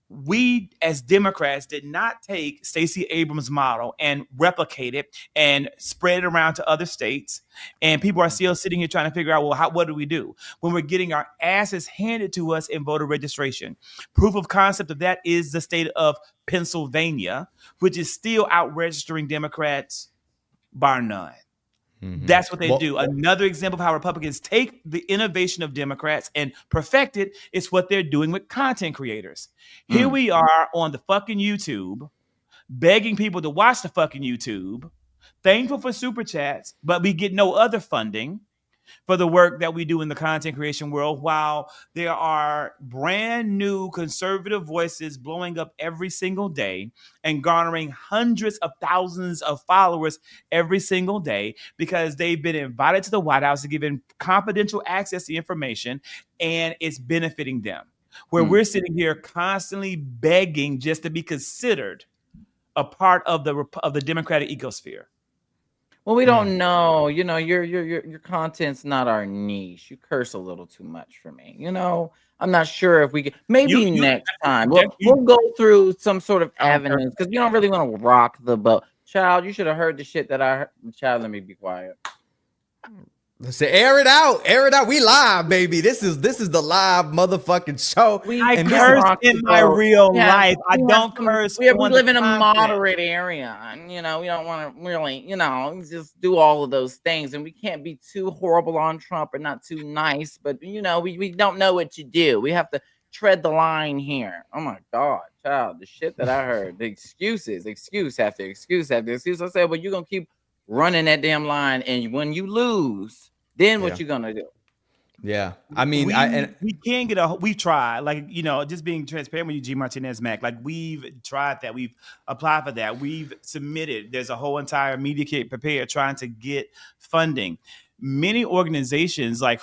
We as Democrats did not take Stacey Abrams' model and replicate it and spread it around to other states. And people are still sitting here trying to figure out, well, what do we do when we're getting our asses handed to us in voter registration? Proof of concept of that is the state of Pennsylvania, which is still out registering Democrats bar none. That's what they do. Another example of how Republicans take the innovation of Democrats and perfect it is what they're doing with content creators. Here we are on the fucking YouTube, begging people to watch the fucking YouTube, thankful for super chats, but we get no other funding for the work that we do in the content creation world, while there are brand new conservative voices blowing up every single day and garnering hundreds of thousands of followers every single day because they've been invited to the White House and given confidential access to information, and it's benefiting them. Where we're sitting here constantly begging just to be considered a part of the Democratic ecosphere. Well, we don't know. Your content's not our niche. You curse a little too much for me. I'm not sure if we can. Maybe next time we'll go through some sort of avenues because you don't really want to rock the boat. Child, you should have heard the shit that I heard. Child, let me be quiet. Let's say air it out. We live, baby. This is the live motherfucking show. I curse in my real life. I don't curse. We live in a moderate area, and we don't want to really, just do all of those things. And we can't be too horrible on Trump or not too nice. But we don't know what to do. We have to tread the line here. Oh my God, child, the shit that I heard, the excuse after excuse. I said, well, you're gonna keep running that damn line, and when you lose, then what you gonna do? Yeah, I mean, we can't get we've tried, just being transparent with you, G. Martinez Mac. Like, we've tried that, we've applied for that, we've submitted. There's a whole entire media kit prepared trying to get funding. Many organizations what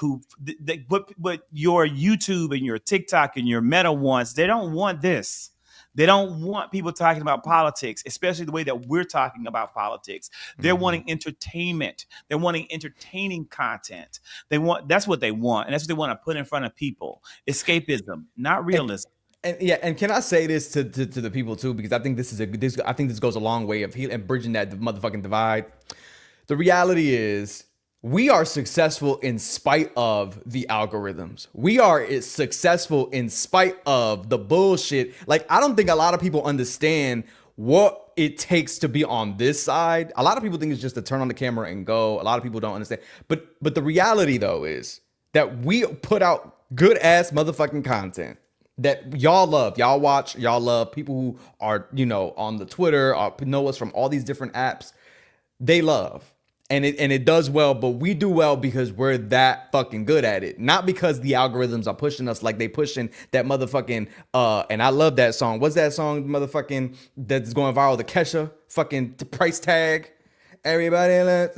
your YouTube and your TikTok and your Meta wants, they don't want this. They don't want people talking about politics, especially the way that we're talking about politics. They're wanting entertainment. They're wanting entertaining content. That's what they want. And that's what they want to put in front of people. Escapism, not realism. And can I say this to the people too? Because I think this goes a long way of healing and bridging that motherfucking divide. The reality is, we are successful in spite of the algorithms. We are successful in spite of the bullshit. Like, I don't think a lot of people understand what it takes to be on this side. A lot of people think it's just to turn on the camera and go. A lot of people don't understand. But the reality though is that we put out good ass motherfucking content that y'all love, y'all watch, y'all love. People who are, you know, on the Twitter or know us from all these different apps, they love. And it does well, but we do well because we're that fucking good at it. Not because the algorithms are pushing us like they pushing that motherfucking and I love that song. What's that song motherfucking that's going viral? The Kesha fucking price tag. Everybody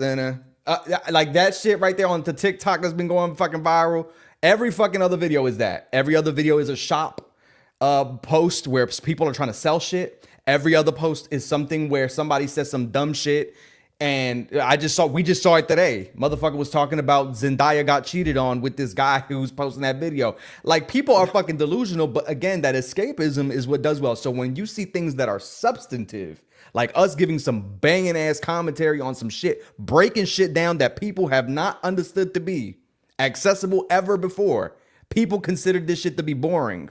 like that shit right there on the TikTok that's been going fucking viral. Every fucking other video is that. Every other video is a shop post where people are trying to sell shit. Every other post is something where somebody says some dumb shit. And we just saw it today. Motherfucker was talking about Zendaya got cheated on with this guy who's posting that video. Like, people are fucking delusional, but again, that escapism is what does well. So when you see things that are substantive, like us giving some banging ass commentary on some shit, breaking shit down that people have not understood to be accessible ever before, people considered this shit to be boring.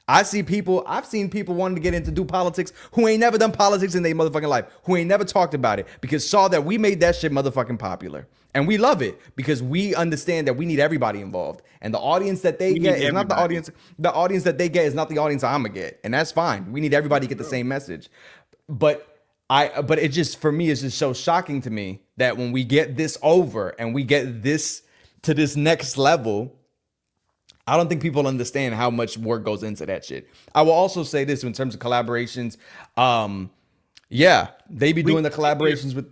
I've seen people wanting to get into do politics who ain't never done politics in their motherfucking life, who ain't never talked about it, because saw that we made that shit motherfucking popular. And we love it because we understand that we need everybody involved. And the audience that they get is not the audience. The audience that they get is not the audience I'm gonna get. And that's fine. We need everybody to get the same message. But it just, for me, it's just so shocking to me that when we get this over and we get this to this next level, I don't think people understand how much work goes into that shit. I will also say this in terms of collaborations. Yeah, they be doing the collaborations with.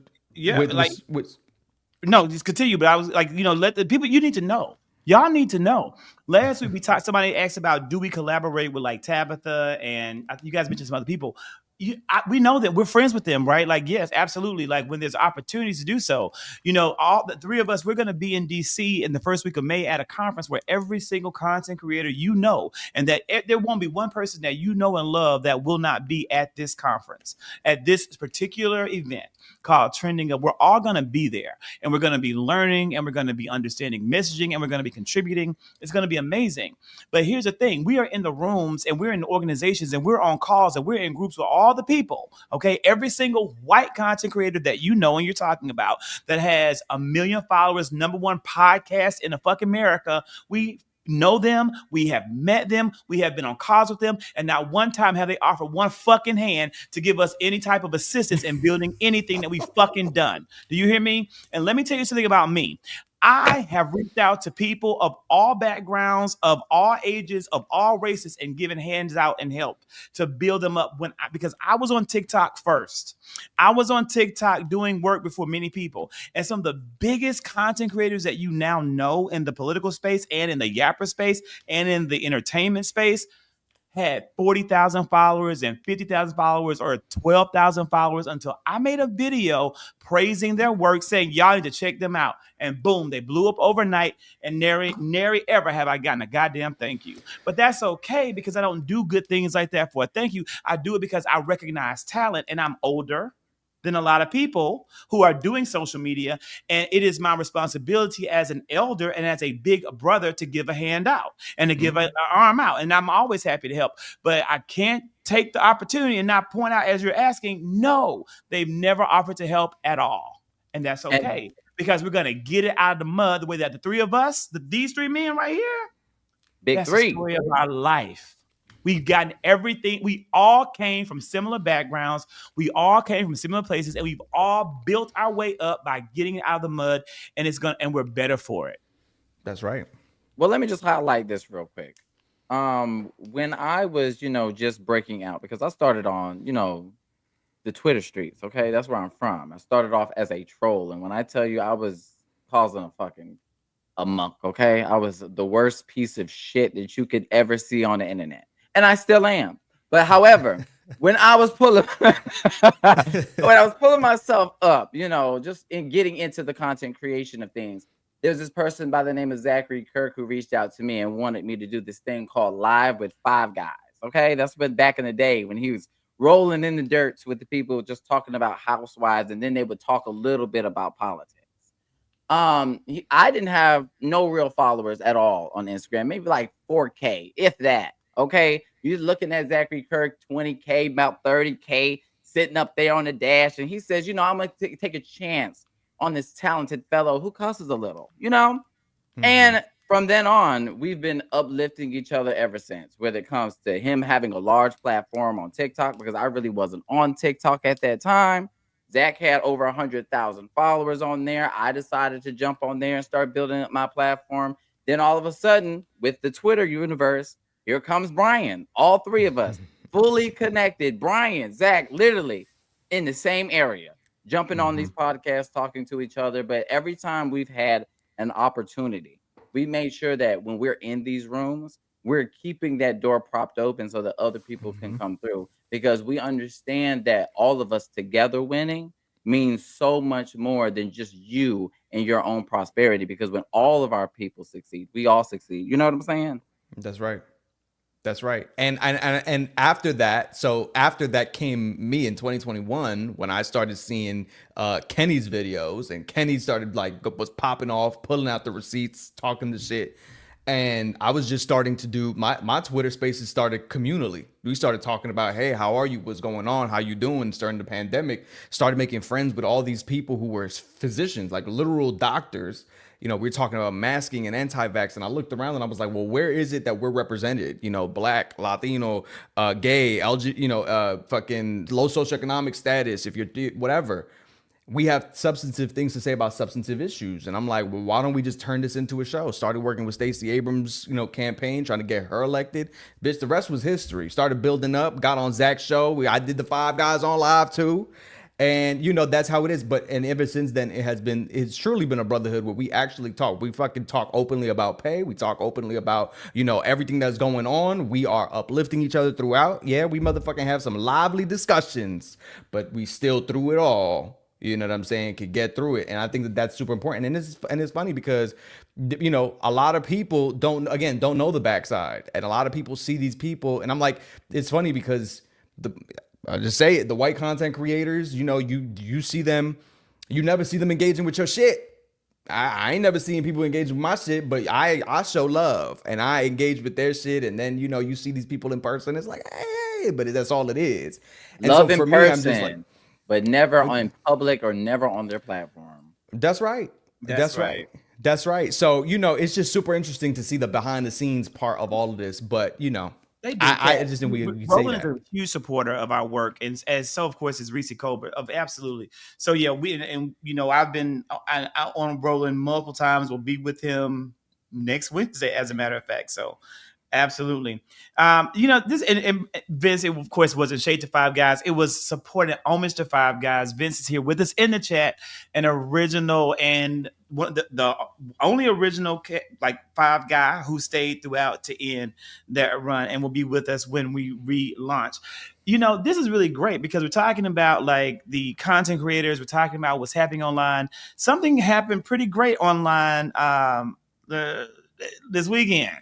No, just continue. But I was like, you know, let the people, you need to know. Y'all need to know. Last week we talked. Somebody asked about, do we collaborate with like Tabitha, and you guys mentioned some other people. We know that we're friends with them, right? Like, yes, absolutely. Like, when there's opportunities to do so, you know, all the three of us, we're going to be in DC in the first week of May at a conference where every single content creator, you know, and that there won't be one person that you know and love that will not be at this conference, at this particular event called Trending Up. We're all going to be there, and we're going to be learning, and we're going to be understanding messaging, and we're going to be contributing. It's going to be amazing. But here's the thing. We are in the rooms, and we're in organizations, and we're on calls, and we're in groups with all the people. Okay. Every single white content creator that you know and you're talking about that has 1 million followers, #1 podcast in the fucking America. We know them. We have met them. We have been on calls with them. And not one time have they offered one fucking hand to give us any type of assistance in building anything that we've fucking done. Do you hear me? And let me tell you something about me. I have reached out to people of all backgrounds, of all ages, of all races, and given hands out and help to build them up because I was on TikTok first. I was on TikTok doing work before many people. And some of the biggest content creators that you now know in the political space and in the yapper space and in the entertainment space had 40,000 followers and 50,000 followers or 12,000 followers until I made a video praising their work, saying, y'all need to check them out. And boom, they blew up overnight, and nary ever have I gotten a goddamn thank you. But that's okay, because I don't do good things like that for a thank you. I do it because I recognize talent, and I'm older than a lot of people who are doing social media. And it is my responsibility as an elder and as a big brother to give a hand out and to give an arm out. And I'm always happy to help, but I can't take the opportunity and not point out, as you're asking, no, they've never offered to help at all. And that's okay, because we're going to get it out of the mud the way that the three of us, these three men right here, that's the story of our life. We've gotten everything. We all came from similar backgrounds. We all came from similar places, and we've all built our way up by getting it out of the mud, and we're better for it. That's right. Well, let me just highlight this real quick. When I was, just breaking out, because I started on, the Twitter streets. Okay. That's where I'm from. I started off as a troll. And when I tell you I was causing a fucking amok, okay, I was the worst piece of shit that you could ever see on the internet. And I still am. But however, when I was pulling myself up, just in getting into the content creation of things, there's this person by the name of Zachary Kirk who reached out to me and wanted me to do this thing called Live with Five Guys. Okay, that's been back in the day when he was rolling in the dirts with the people just talking about housewives, and then they would talk a little bit about politics. I didn't have no real followers at all on Instagram, maybe like 4K, if that. Okay, you're looking at Zachary Kirk, 20K, about 30K, sitting up there on the dash, and he says, I'm going to take a chance on this talented fellow who cusses a little, And from then on, we've been uplifting each other ever since, whether it comes to him having a large platform on TikTok, because I really wasn't on TikTok at that time. Zach had over 100,000 followers on there. I decided to jump on there and start building up my platform. Then all of a sudden, with the Twitter universe, here comes Brian. All three of us fully connected. Brian, Zach, literally in the same area, jumping on these podcasts, talking to each other. But every time we've had an opportunity, we made sure that when we're in these rooms, we're keeping that door propped open so that other people can come through, because we understand that all of us together winning means so much more than just you and your own prosperity, because when all of our people succeed, we all succeed. You know what I'm saying? That's right. That's right. And after that, so after that came me in 2021, when I started seeing Kenny's videos, and Kenny started was popping off, pulling out the receipts, talking the shit. And I was just starting to do my Twitter spaces started communally. We started talking about, hey, how are you? What's going on? How you doing? During the pandemic, started making friends with all these people who were physicians, like literal doctors. We're talking about masking and anti-vax, and I looked around and I was like, well, where is it that we're represented? Black, Latino, gay, fucking low socioeconomic status, if you're whatever. We have substantive things to say about substantive issues. And I'm like, well, why don't we just turn this into a show? Started working with Stacey Abrams, campaign, trying to get her elected. Bitch, the rest was history. Started building up, got on Zach's show. I did the Five Guys on Live too. And that's how it is. And ever since then, it's truly been a brotherhood where we actually talk. We fucking talk openly about pay. We talk openly about, everything that's going on. We are uplifting each other throughout. Yeah, we motherfucking have some lively discussions, but we still through it all. You know what I'm saying? Could get through it. And I think that that's super important. And it's funny because, a lot of people don't know the backside. And a lot of people see these people. And I'm like, it's funny because I'll just say it, the white content creators, you see them, you never see them engaging with your shit. I ain't never seen people engage with my shit, but I show love and I engage with their shit. And then, you see these people in person. It's like, hey, but that's all it is. And love so for in me, person, I'm just like, but never on public or never on their platform. That's right. That's right. That's right. So, it's just super interesting to see the behind the scenes part of all of this. But, They do. I just think we say Roland that. is a huge supporter of our work, and so of course is Reese Colbert. Absolutely. So yeah, I've been on Roland multiple times. We'll be with him next Wednesday, as a matter of fact. So absolutely. This and Vince, it of course wasn't shade to Five Guys. It was supporting homage to Five Guys. Vince is here with us in the chat, an original and the only original Five Guy who stayed throughout to end that run and will be with us when we relaunch. This is really great because we're talking about the content creators. We're talking about what's happening online. Something happened pretty great online this weekend.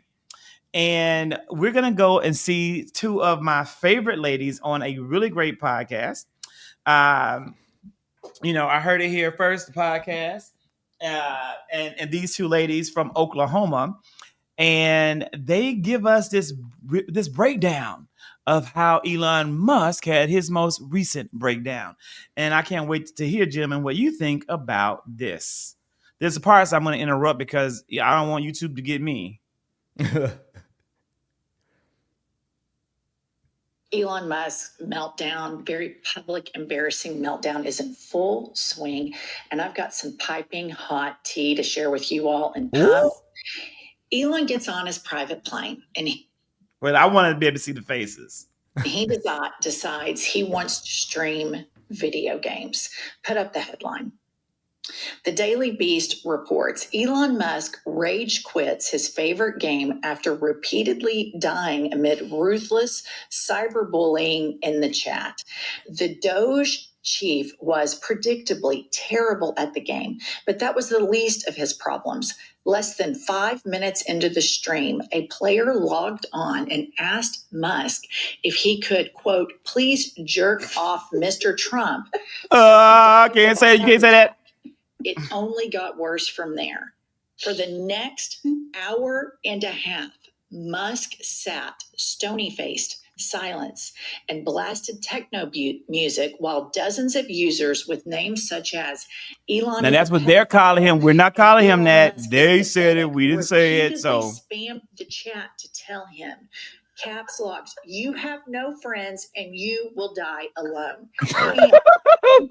And we're going to go and see two of my favorite ladies on a really great podcast. I heard it here first, the podcast. And these two ladies from Oklahoma. And they give us this breakdown of how Elon Musk had his most recent breakdown. And I can't wait to hear, gentlemen, what you think about this. There's a part I'm going to interrupt because I don't want YouTube to get me. Elon Musk's meltdown, very public, embarrassing meltdown, is in full swing. And I've got some piping hot tea to share with you all. And Elon gets on his private plane and I wanted to be able to see the faces. He decides he wants to stream video games. Put up the headline. The Daily Beast reports Elon Musk rage quits his favorite game after repeatedly dying amid ruthless cyberbullying in the chat. The DOGE chief was predictably terrible at the game, but that was the least of his problems. Less than 5 minutes into the stream, a player logged on and asked Musk if he could, quote, please jerk off Mr. Trump. You can't say that. It only got worse from there. For the next hour and a half, Musk sat stony-faced, silence, and blasted techno music while dozens of users with names such as Elon. Now that's what they're calling him. We're not calling him that. They said it. We didn't say it. So spam the chat to tell him, caps locks, you have no friends and you will die alone.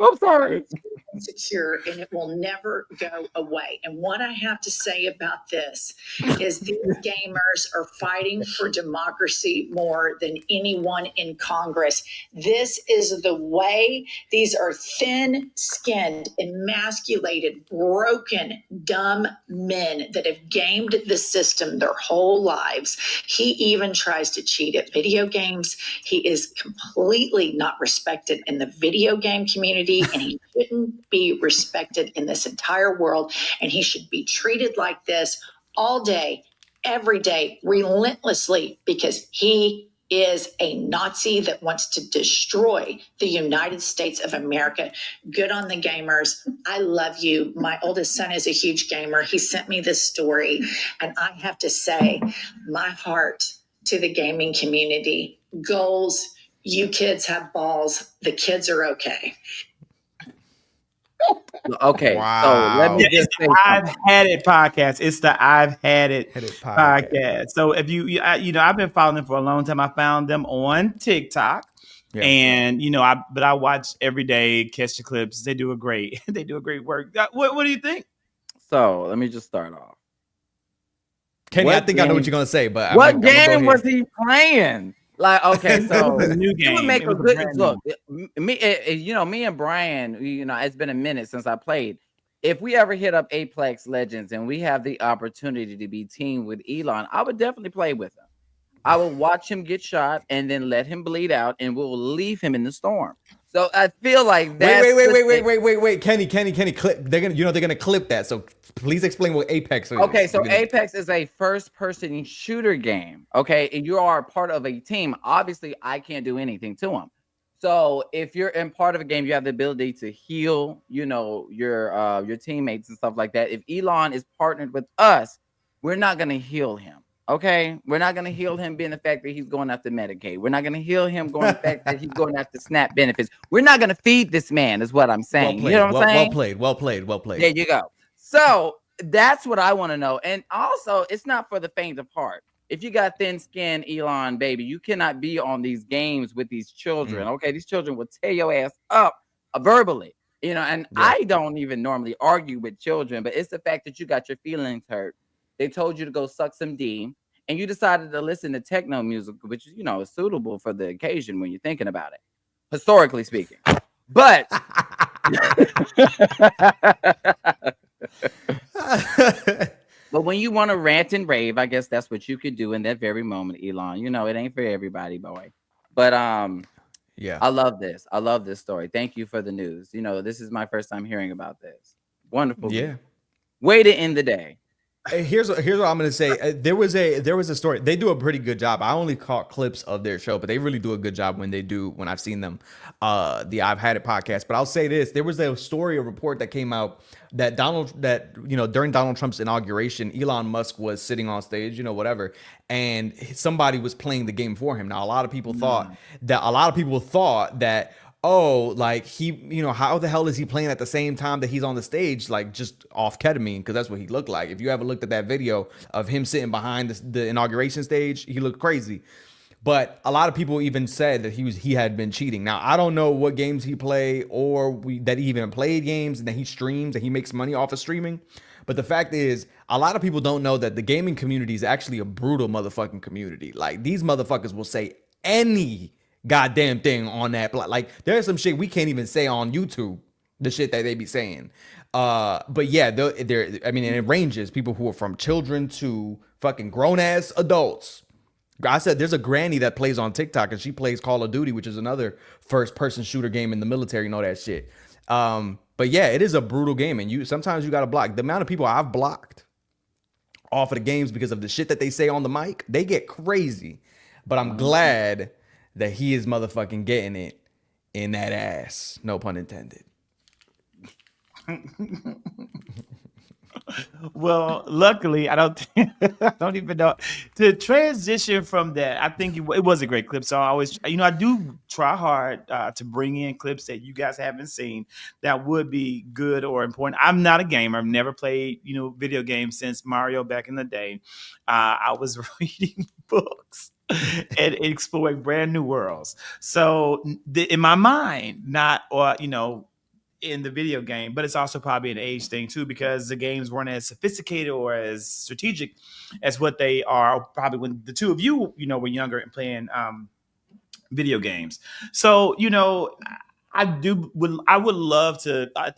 I'm sorry. Secure, and it will never go away. And what I have to say about this is these gamers are fighting for democracy more than anyone in Congress. This is the way. These are thin-skinned, emasculated, broken, dumb men that have gamed the system their whole lives. He even tries to cheat at video games. He is completely not respected in the video game community, and he shouldn't be respected in this entire world, and he should be treated like this all day, every day, relentlessly, because he is a Nazi that wants to destroy the United States of America. Good on the gamers. I love you. My oldest son is a huge gamer. He sent me this story, and I have to say, my heart to the gaming community. Goals, you kids have balls. The kids are okay. Okay, Wow. so let me just say I've had it podcast. It's the I've had it podcast. podcast. So if I've been following them for a long time. I found them on TikTok, and I watch every day, catch the clips. They do a great work. What do you think? So let me just start off. Kenny, I think I know what you're gonna say, but what game was he playing? Like, okay, so a new game. It would make a good look. Me and Brian, it's been a minute since I played. If we ever hit up Apex Legends and we have the opportunity to be teamed with Elon, I would definitely play with him. I will watch him get shot and then let him bleed out, and we'll leave him in the storm. So I feel like that. Wait, Kenny, clip. They're gonna clip that. So please explain what Apex is. Okay, so Apex is a first-person shooter game. Okay, and you are part of a team. Obviously, I can't do anything to him. So if you're in part of a game, you have the ability to heal, your teammates and stuff like that. If Elon is partnered with us, we're not gonna heal him. Okay, we're not gonna heal him being the fact that he's going after Medicaid. We're not gonna heal him going the fact that he's going after SNAP benefits. We're not gonna feed this man, is what I'm saying. You know what I'm saying? Well played. There you go. So that's what I want to know. And also, it's not for the faint of heart. If you got thin skin, Elon, baby, you cannot be on these games with these children. Okay, these children will tear your ass up verbally. And I don't even normally argue with children, but it's the fact that you got your feelings hurt. They told you to go suck some D, and you decided to listen to techno music, which is suitable for the occasion when you're thinking about it, historically speaking. But but when you want to rant and rave, I guess that's what you could do in that very moment, Elon. It ain't for everybody, boy. But yeah, I love this. I love this story. Thank you for the news. This is my first time hearing about this. Wonderful. Yeah. Way to end the day. Here's what I'm gonna say. There was a story. They do a pretty good job. I only caught clips of their show, but they really do a good job when I've seen them. The I've Had It podcast. But I'll say this: there was a report that came out that during Donald Trump's inauguration, Elon Musk was sitting on stage, whatever, and somebody was playing the game for him. Now, a lot of people thought that. Oh, like he, how the hell is he playing at the same time that he's on the stage, like just off ketamine? Because that's what he looked like. If you ever looked at that video of him sitting behind the inauguration stage, he looked crazy. But a lot of people even said that he had been cheating. Now, I don't know what games he played or that he even played games and that he streams and he makes money off of streaming. But the fact is, a lot of people don't know that the gaming community is actually a brutal motherfucking community. Like, these motherfuckers will say any goddamn thing on that. Like, there's some shit we can't even say on YouTube, the shit that they be saying. But yeah, and it ranges. People who are from children to fucking grown-ass adults. I said there's a granny that plays on TikTok, and she plays Call of Duty, which is another first-person shooter game in the military, that shit. But yeah, it is a brutal game, and sometimes you gotta block. The amount of people I've blocked off of the games because of the shit that they say on the mic, they get crazy. But I'm glad that he is motherfucking getting it in that ass. No pun intended. Well, luckily, I don't. I don't even know to transition from that. I think it was a great clip. So I always, I do try hard to bring in clips that you guys haven't seen that would be good or important. I'm not a gamer. I've never played, video games since Mario back in the day. I was reading books and exploring brand new worlds. So in my mind, not or in the video game, but it's also probably an age thing too, because the games weren't as sophisticated or as strategic as what they are probably when the two of you, were younger and playing video games. So, I would love to. I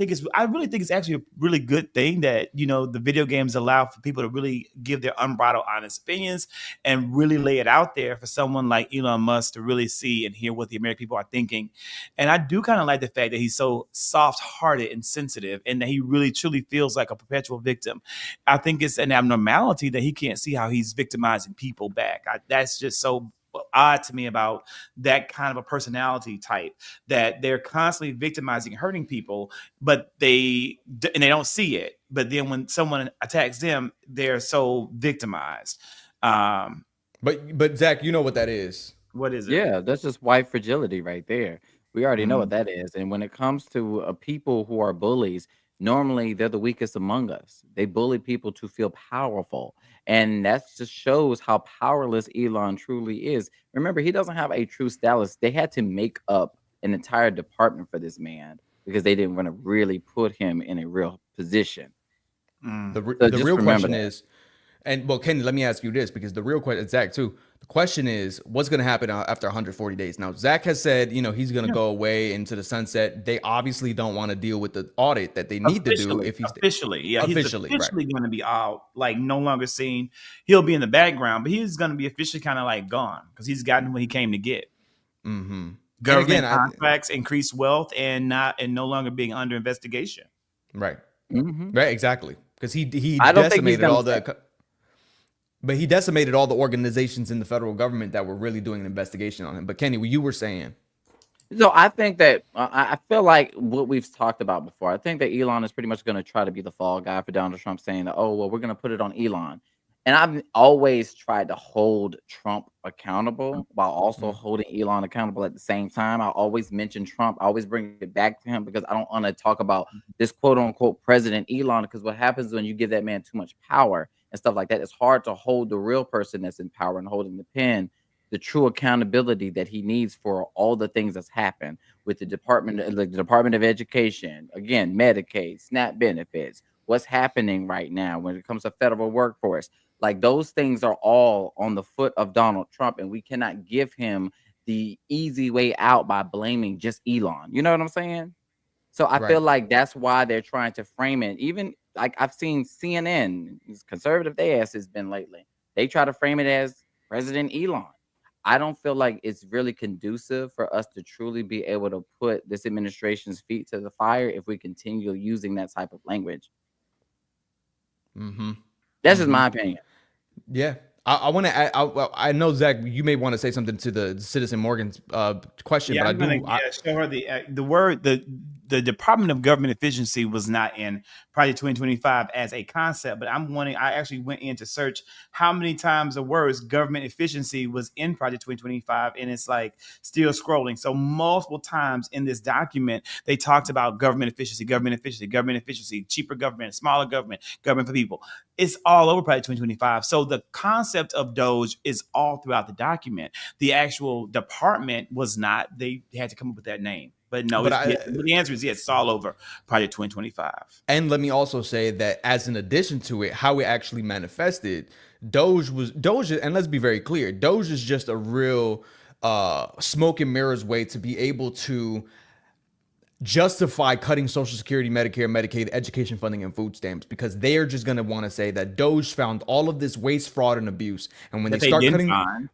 really think it's actually a really good thing that the video games allow for people to really give their unbridled honest opinions and really lay it out there for someone like Elon Musk to really see and hear what the American people are thinking. And I do kind of like the fact that he's so soft-hearted and sensitive, and that he really truly feels like a perpetual victim. I think it's an abnormality that he can't see how he's victimizing people back. That's just so odd to me about that kind of a personality type, that they're constantly victimizing, hurting people, but they don't see it. But then when someone attacks them, they're so victimized. But Zach, you know what that is. What is it? Yeah, that's just white fragility right there. We already know what that is. And when it comes to people who are bullies, normally they're the weakest among us. They bully people to feel powerful. And that just shows how powerless Elon truly is. Remember, he doesn't have a true stylist. They had to make up an entire department for this man because they didn't want to really put him in a real position. The just real remember question that. is, and well, Kenny, let me ask you this, because the real question, Zach, too. The question is, what's going to happen after 140 days? Now, Zach has said, he's going to go away into the sunset. They obviously don't want to deal with the audit that they need to do if he's officially, yeah, officially, he's officially going to be out, like no longer seen. He'll be in the background, but he's going to be officially kind of like gone because he's gotten what he came to get. Mm-hmm. Government contracts, increased wealth, and no longer being under investigation. Right. Mhm. Right. Exactly. Because he I don't think he's decimated gonna all stay. but he decimated all the organizations in the federal government that were really doing an investigation on him. But Kenny, what you were saying. So I think that I feel like what we've talked about before. I think that Elon is pretty much going to try to be the fall guy for Donald Trump, saying that, oh, well, we're going to put it on Elon. And I've always tried to hold Trump accountable while also holding Elon accountable at the same time. I always mention Trump. I always bring it back to him because I don't want to talk about this quote unquote president Elon, because what happens when you give that man too much power and stuff like that, it's hard to hold the real person that's in power and holding the pen, the true accountability that he needs for all the things that's happened with the Department of Education, again, Medicaid, SNAP benefits, what's happening right now when it comes to federal workforce. Like those things are all on the foot of Donald Trump, and we cannot give him the easy way out by blaming just Elon. You know what I'm saying? So I feel like that's why they're trying to frame it. Even like I've seen CNN, as conservative they ass has been lately. They try to frame it as President Elon. I don't feel like it's really conducive for us to truly be able to put this administration's feet to the fire if we continue using that type of language. Mm-hmm. That's just my opinion. Yeah. I want to add, I know, Zach, you may want to say something to the Citizen Morgan's question, Yeah, but I'm gonna show her the Department of Government Efficiency was not in Project 2025 as a concept, but I actually went in to search how many times the words government efficiency was in Project 2025, and it's like still scrolling. So multiple times in this document, they talked about government efficiency, cheaper government, smaller government for people. It's all over Project 2025. So the concept of DOGE is all throughout the document. The actual department was not. They had to come up with that name. But no, the answer is yes, it's all over Project 2025. And let me also say that as an addition to it, how it actually manifested, DOGE, and let's be very clear, DOGE is just a real smoke and mirrors way to be able to justify cutting Social Security, Medicare, Medicaid, education funding, and food stamps, because they are just going to want to say that DOGE found all of this waste, fraud, and abuse. And when they start cutting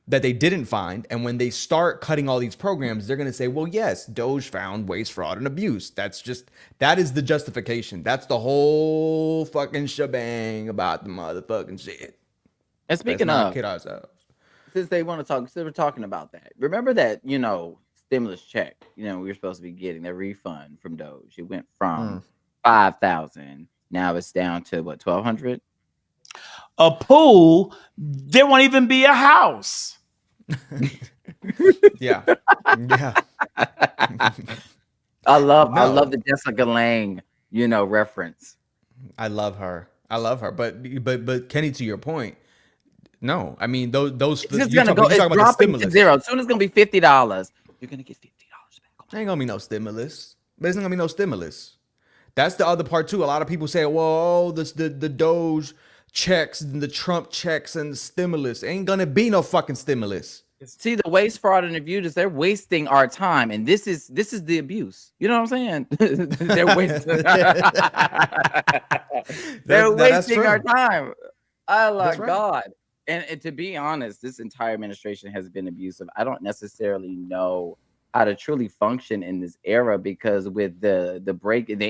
that they didn't find, and when they start cutting all these programs, they're going to say, well, yes, DOGE found waste, fraud, and abuse. That is the justification. That's the whole fucking shebang about the motherfucking shit. And speaking of, since they want to talk, since we're talking about that, remember that, stimulus check, we were supposed to be getting that refund from DOGE. It went from 5,000 Now it's down to what, 1,200? A pool, there won't even be a house. Yeah. I love the Jessica Lange, reference. I love her. But Kenny, to your point, no. I mean, those It's gonna go. It's dropping to zero. Soon it's gonna be $50. You're gonna get $50 back. There ain't gonna be no stimulus. There's not gonna be no stimulus. That's the other part too. A lot of people say, "Well, the DOGE checks and the Trump checks and the stimulus ain't gonna be no fucking stimulus." See, the waste, fraud, and abuse is they're wasting our time, and this is the abuse. You know what I'm saying? They're wasting. They're wasting our time. Oh my God! And to be honest, this entire administration has been abusive. I don't necessarily know how to truly function in this era, because with the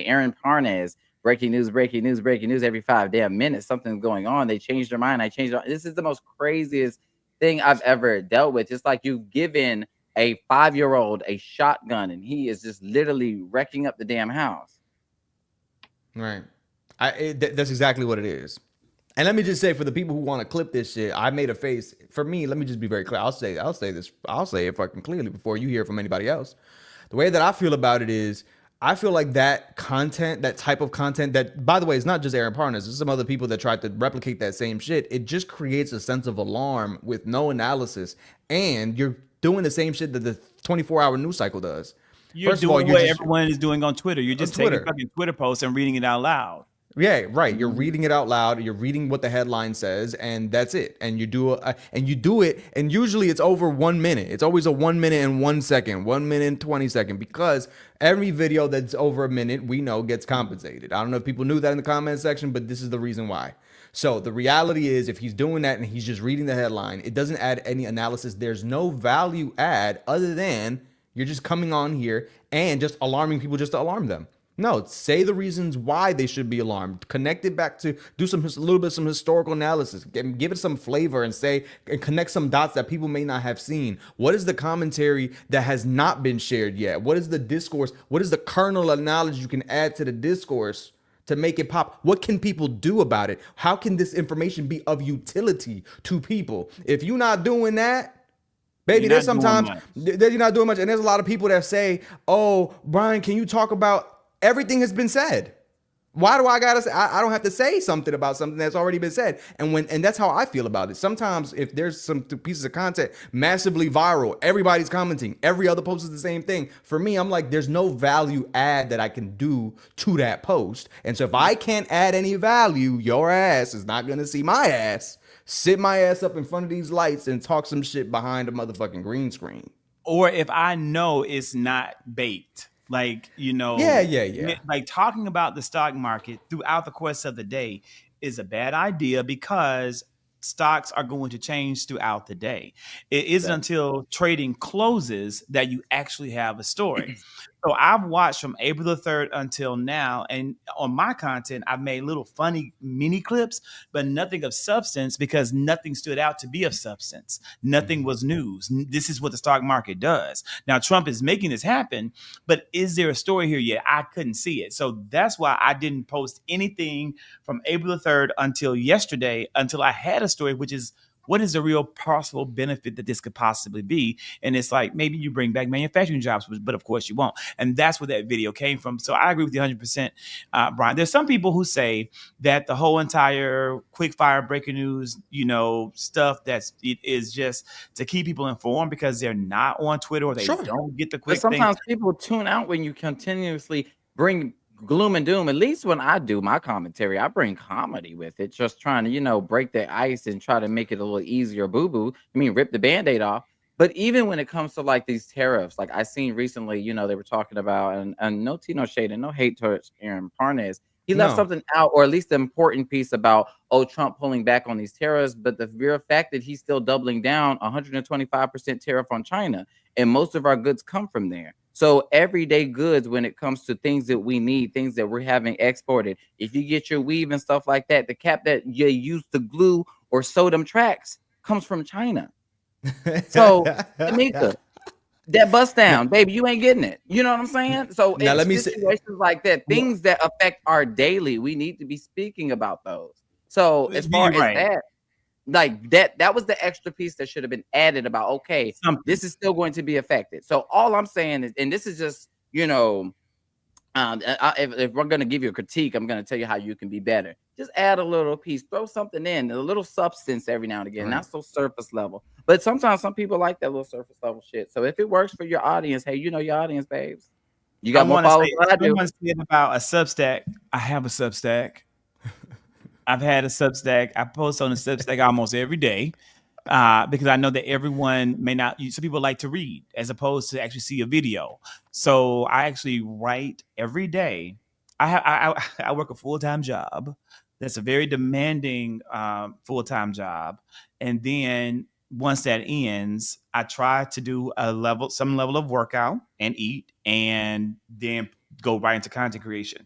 Aaron Parnas breaking news every 5 damn minutes, something's going on. They changed their mind. This is the most craziest thing I've ever dealt with. It's like you've given a 5-year-old a shotgun and he is just literally wrecking up the damn house. Right. That's exactly what it is. And let me just say, for the people who want to clip this shit, I made a face. For me, let me just be very clear. I'll say it fucking clearly before you hear from anybody else. The way that I feel about it is, I feel like that content, that type of content, that, by the way, it's not just Aaron Parnas, there's some other people that tried to replicate that same shit. It just creates a sense of alarm with no analysis, and you're doing the same shit that the 24-hour news cycle does. You're doing what everyone is doing on Twitter. You're just taking fucking Twitter posts and reading it out loud. Yeah, right. You're reading it out loud. You're reading what the headline says, and that's it. And you do it, and usually it's over 1 minute. It's always a 1 minute and 1 second, 1 minute and 20 seconds, because every video that's over a minute, we know, gets compensated. I don't know if people knew that in the comment section, but this is the reason why. So the reality is, if he's doing that and he's just reading the headline, it doesn't add any analysis. There's no value add other than you're just coming on here and just alarming people just to alarm them. No, say the reasons why they should be alarmed. Connect it back to, do some historical analysis, give it some flavor, and connect some dots that people may not have seen. What is the commentary that has not been shared yet? What is the discourse? What is the kernel of knowledge you can add to the discourse to make it pop? What can people do about it? How can this information be of utility to people? If you're not doing that, baby, there's sometimes you're not doing much. And there's a lot of people that say, "Oh, Brian, can you talk about..." Everything has been said. Why do I gotta say? I don't have to say something about something that's already been said. And that's how I feel about it. Sometimes if there's some pieces of content massively viral, everybody's commenting, every other post is the same thing. For me, I'm like, there's no value add that I can do to that post. And so if I can't add any value, your ass is not gonna see my ass sit my ass up in front of these lights and talk some shit behind a motherfucking green screen. Or if I know it's not baked. Like, like talking about the stock market throughout the course of the day is a bad idea, because stocks are going to change throughout the day. It isn't until trading closes that you actually have a story. So I've watched from April the 3rd until now, and on my content, I've made little funny mini clips, but nothing of substance, because nothing stood out to be of substance. Nothing was news. This is what the stock market does. Now, Trump is making this happen, but is there a story here yet? I couldn't see it. So that's why I didn't post anything from April the 3rd until yesterday, until I had a story, which is, what is the real possible benefit that this could possibly be? And it's like, maybe you bring back manufacturing jobs, but of course you won't. And that's where that video came from. So I agree with you 100%, Brian. There's some people who say that the whole entire quick fire breaking news, stuff it is just to keep people informed, because they're not on Twitter, or they don't get the quick thing. Sometimes people tune out when you continuously bring gloom and doom. At least when I do my commentary, I bring comedy with it, just trying to, break the ice and try to make it a little easier, rip the Band-Aid off. But even when it comes to like these tariffs, like I seen recently, they were talking about, and no tea, no shade, and no hate towards Aaron Parnas. He left something out, or at least the important piece about, Trump pulling back on these tariffs, but the mere fact that he's still doubling down 125% tariff on China, and most of our goods come from there. So everyday goods, when it comes to things that we need, things that we're having exported, if you get your weave and stuff like that, the cap that you use to glue or sew them tracks comes from China. So, Tamika, that bust down, baby, you ain't getting it. You know what I'm saying? So Now it's let me say, situations like that, things that affect our daily. We need to be speaking about those. So as far as Right. that, like that was the extra piece that should have been added about, okay, Something. this is still going to be affected. So all I'm saying is, and this is just, if we're going to give you a critique, I'm going to tell you how you can be better. Just add a little piece, throw something in, a little substance every now and again, not so surface level. But sometimes some people like that little surface level shit. So if it works for your audience, hey, you know your audience, babes. You got more followers than I do. Someone said about a Substack. I have a Substack. I've had a Substack. I post on the Substack almost every day. Because I know that everyone may not. Some people like to read as opposed to actually see a video. So I actually write every day. I work a full-time job. That's a very demanding full-time job, and then once that ends, I try to do some level of workout and eat, and then go right into content creation.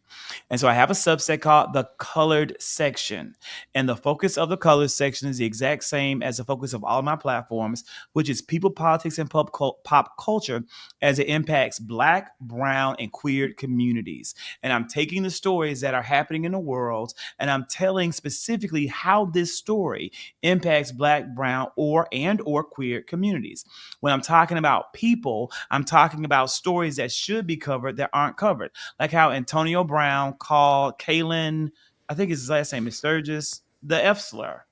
And so I have a subset called the colored section. And the focus of the colored section is the exact same as the focus of all of my platforms, which is people, politics, and pop culture as it impacts Black, brown, and queer communities. And I'm taking the stories that are happening in the world, and I'm telling specifically how this story impacts Black, brown, or queer communities. When I'm talking about people, I'm talking about stories that should be covered that aren't covered. Like how Antonio Brown called Kalen, I think his last name is Sturgis, the F slur,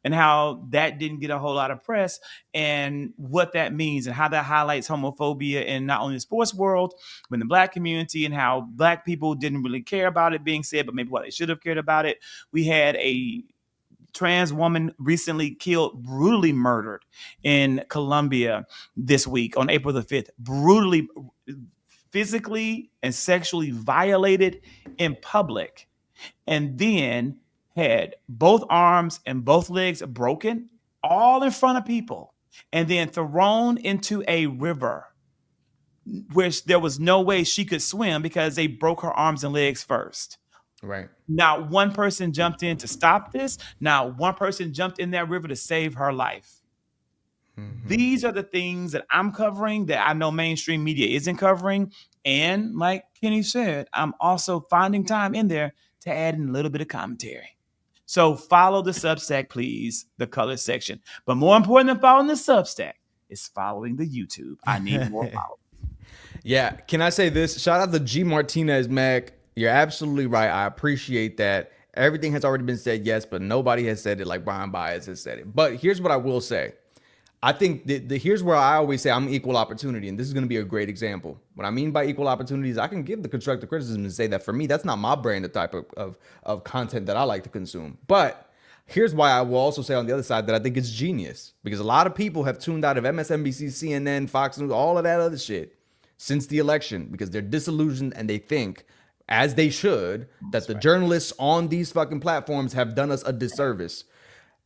and how that didn't get a whole lot of press, and what that means, and how that highlights homophobia in not only the sports world, but in the Black community, and how Black people didn't really care about it being said, but maybe what they should have cared about it. We had a trans woman recently killed, brutally murdered in Colombia this week on April the 5th, brutally, physically and sexually violated in public, and then had both arms and both legs broken, all in front of people, and then thrown into a river, which there was no way she could swim because they broke her arms and legs first. Right. Not one person jumped in to stop this. Not one person jumped in that river to save her life. Mm-hmm. These are the things that I'm covering that I know mainstream media isn't covering. And like Kenny said, I'm also finding time in there to add in a little bit of commentary. So follow the Substack, please, the color section. But more important than following the Substack is following the YouTube. I need more followers. Yeah. Can I say this? Shout out to G Martinez, Mac. You're absolutely right. I appreciate that. Everything has already been said, yes, but nobody has said it like Brian Byers has said it. But here's what I will say. I think here's where I always say I'm equal opportunity, and this is going to be a great example. What I mean by equal opportunities, I can give the constructive criticism and say that for me, that's not my brand, the type of content that I like to consume. But here's why I will also say on the other side that I think it's genius, because a lot of people have tuned out of MSNBC, CNN, Fox News, all of that other shit since the election because they're disillusioned and they think, as they should, that the journalists on these fucking platforms have done us a disservice.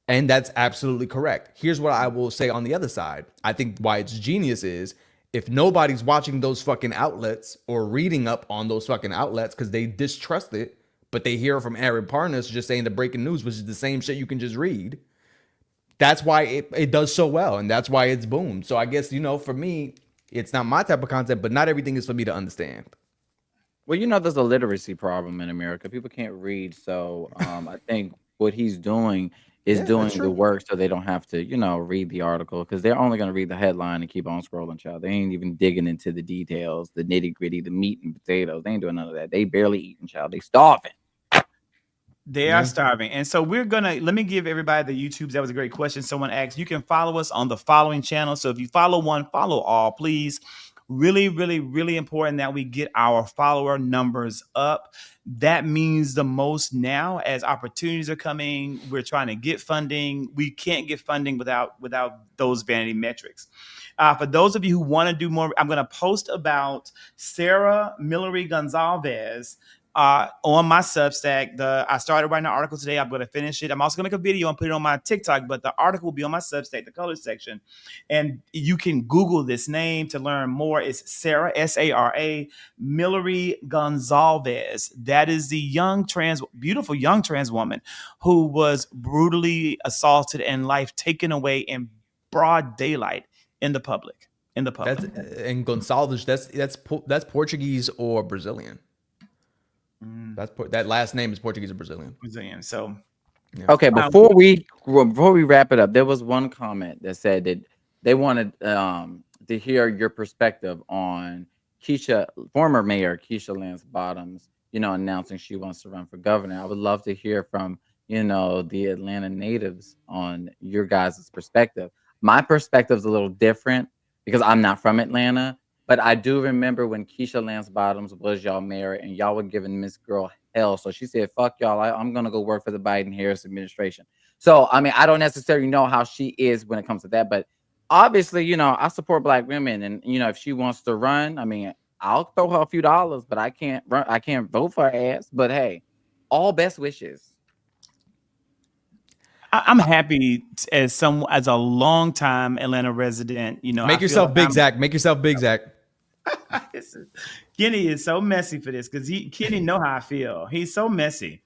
And that's absolutely correct. Here's what I will say on the other side. I think why it's genius is if nobody's watching those fucking outlets or reading up on those fucking outlets because they distrust it, but they hear from Aaron Parnas just saying the breaking news, which is the same shit you can just read. That's why it does so well. And that's why it's boomed. So I guess, for me, it's not my type of content, but not everything is for me to understand. Well, there's a literacy problem in America. People can't read. So I think what he's doing is doing the work so they don't have to, read the article because they're only going to read the headline and keep on scrolling, child. They ain't even digging into the details, the nitty gritty, the meat and potatoes. They ain't doing none of that. They barely eating, child. They starving. They are starving. And so let me give everybody the YouTubes. That was a great question. Someone asked, you can follow us on the following channel. So if you follow one, follow all, please. Really, really, really important that we get our follower numbers up. That means the most now as opportunities are coming. We're trying to get funding. We can't get funding without those vanity metrics. For those of you who want to do more, I'm going to post about Sarah Millery Gonzalez on my Substack. I started writing an article today. I'm going to finish it. I'm also going to make a video and put it on my TikTok, but the article will be on my Substack, the color section. And you can Google this name to learn more. It's Sarah, S-A-R-A, Millery Gonzalez. That is the beautiful young trans woman who was brutally assaulted and life taken away in broad daylight in the public. in the public. And Gonçalves. That's Portuguese or Brazilian. That last name is Portuguese or Brazilian. Brazilian. So Okay, before we wrap it up, there was one comment that said that they wanted to hear your perspective on former Mayor Keisha Lance Bottoms, announcing she wants to run for governor. I would love to hear from, the Atlanta natives on your guys' perspective. My perspective is a little different because I'm not from Atlanta, but I do remember when Keisha Lance Bottoms was y'all mayor and y'all were giving Miss Girl hell. So she said, fuck y'all, I'm going to go work for the Biden-Harris administration. So, I mean, I don't necessarily know how she is when it comes to that, but obviously, I support Black women. And, if she wants to run, I mean, I'll throw her a few dollars, but I can't vote for her ass. But hey, all best wishes. I'm happy as a longtime Atlanta resident. Make yourself big, Zach. Make yourself big, Zach. Kenny is so messy for this because Kenny know how I feel. He's so messy.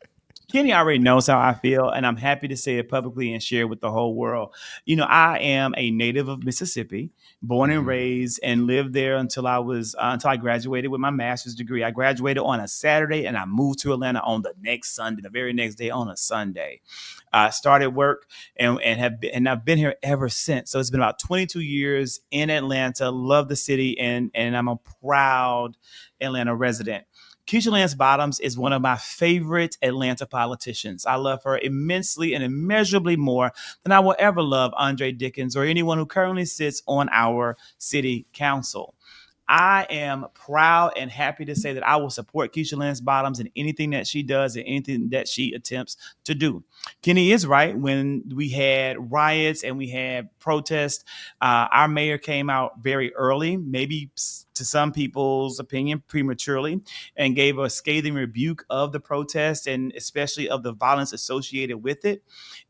Kenny already knows how I feel, and I'm happy to say it publicly and share it with the whole world. I am a native of Mississippi, born and raised, and lived there until I graduated with my master's degree. I graduated on a Saturday, and I moved to Atlanta on the next Sunday, the very next day on a Sunday. I started work and I've been here ever since. So it's been about 22 years in Atlanta. Love the city, and I'm a proud Atlanta resident. Keisha Lance Bottoms is one of my favorite Atlanta politicians. I love her immensely and immeasurably more than I will ever love Andre Dickens or anyone who currently sits on our city council. I am proud and happy to say that I will support Keisha Lance Bottoms in anything that she does and anything that she attempts to do. Kenny is right. When we had riots and we had protests, our mayor came out very early, maybe to some people's opinion prematurely, and gave a scathing rebuke of the protest and especially of the violence associated with it.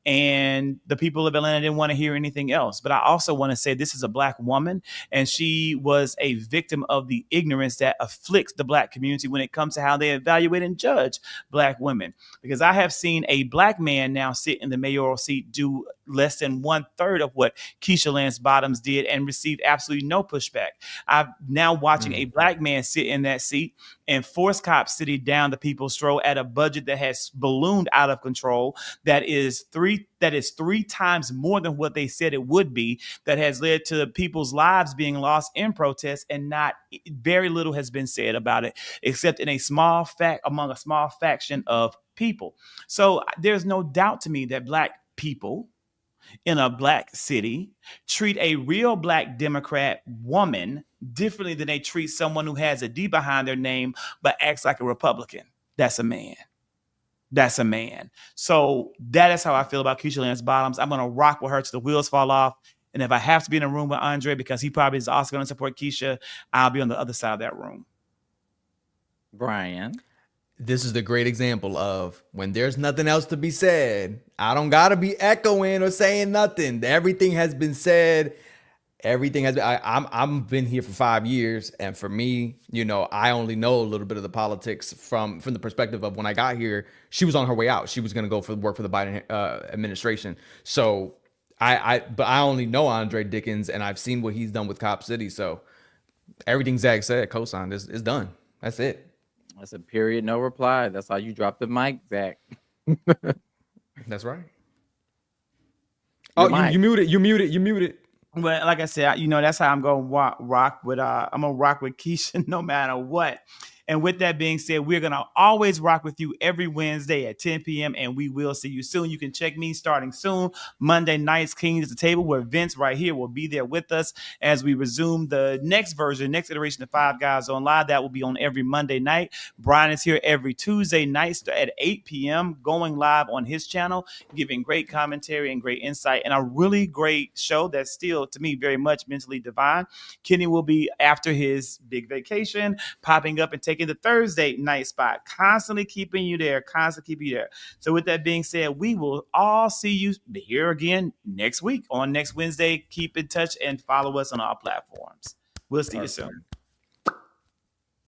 And the people of Atlanta didn't want to hear anything else. But I also want to say this is a Black woman, and she was a victim of the ignorance that afflicts the Black community when it comes to how they evaluate and judge Black women. Because I have seen a Black man now sit in the mayoral seat do less than 1/3 of what Keisha Lance Bottoms did and received absolutely no pushback. I'm now watching a Black man sit in that seat and force Cop City down the people's throat at a budget that has ballooned out of control, that is three times more than what they said it would be, that has led to people's lives being lost in protests, and very little has been said about it, except in among a small faction of people. So there's no doubt to me that Black people in a Black city treat a real Black Democrat woman differently than they treat someone who has a D behind their name but acts like a Republican. That's a man. That's a man. So that is how I feel about Keisha Lance Bottoms. I'm going to rock with her till the wheels fall off. And if I have to be in a room with Andre, because he probably is also going to support Keisha, I'll be on the other side of that room. Brian? This is the great example of when there's nothing else to be said. I don't got to be echoing or saying nothing. Everything has been said. Everything has been, I've been here for 5 years. And for me, I only know a little bit of the politics from the perspective of when I got here, she was on her way out. She was going to go work for the Biden administration. So but I only know Andre Dickens, and I've seen what he's done with Cop City. So everything Zach said, cosign, is done. That's it. That's a period, no reply. That's how you drop the mic, Zach. That's right. You muted. You muted. But like I said, that's how I'm going to rock with. I'm going to rock with Keisha no matter what. And with that being said, we're going to always rock with you every Wednesday at 10 p.m. And we will see you soon. You can check me starting soon. Monday nights, Kings at the Table, where Vince right here will be there with us as we resume the next iteration of Five Guys on Live. That will be on every Monday night. Brian is here every Tuesday night at 8 p.m. going live on his channel, giving great commentary and great insight and a really great show that's still, to me, very much mentally divine. Kenny will be, after his big vacation, popping up and taking the Thursday night spot, constantly keeping you there. So with that being said, we will all see you here again next week on next Wednesday. Keep in touch and follow us on our platforms. We'll see you soon.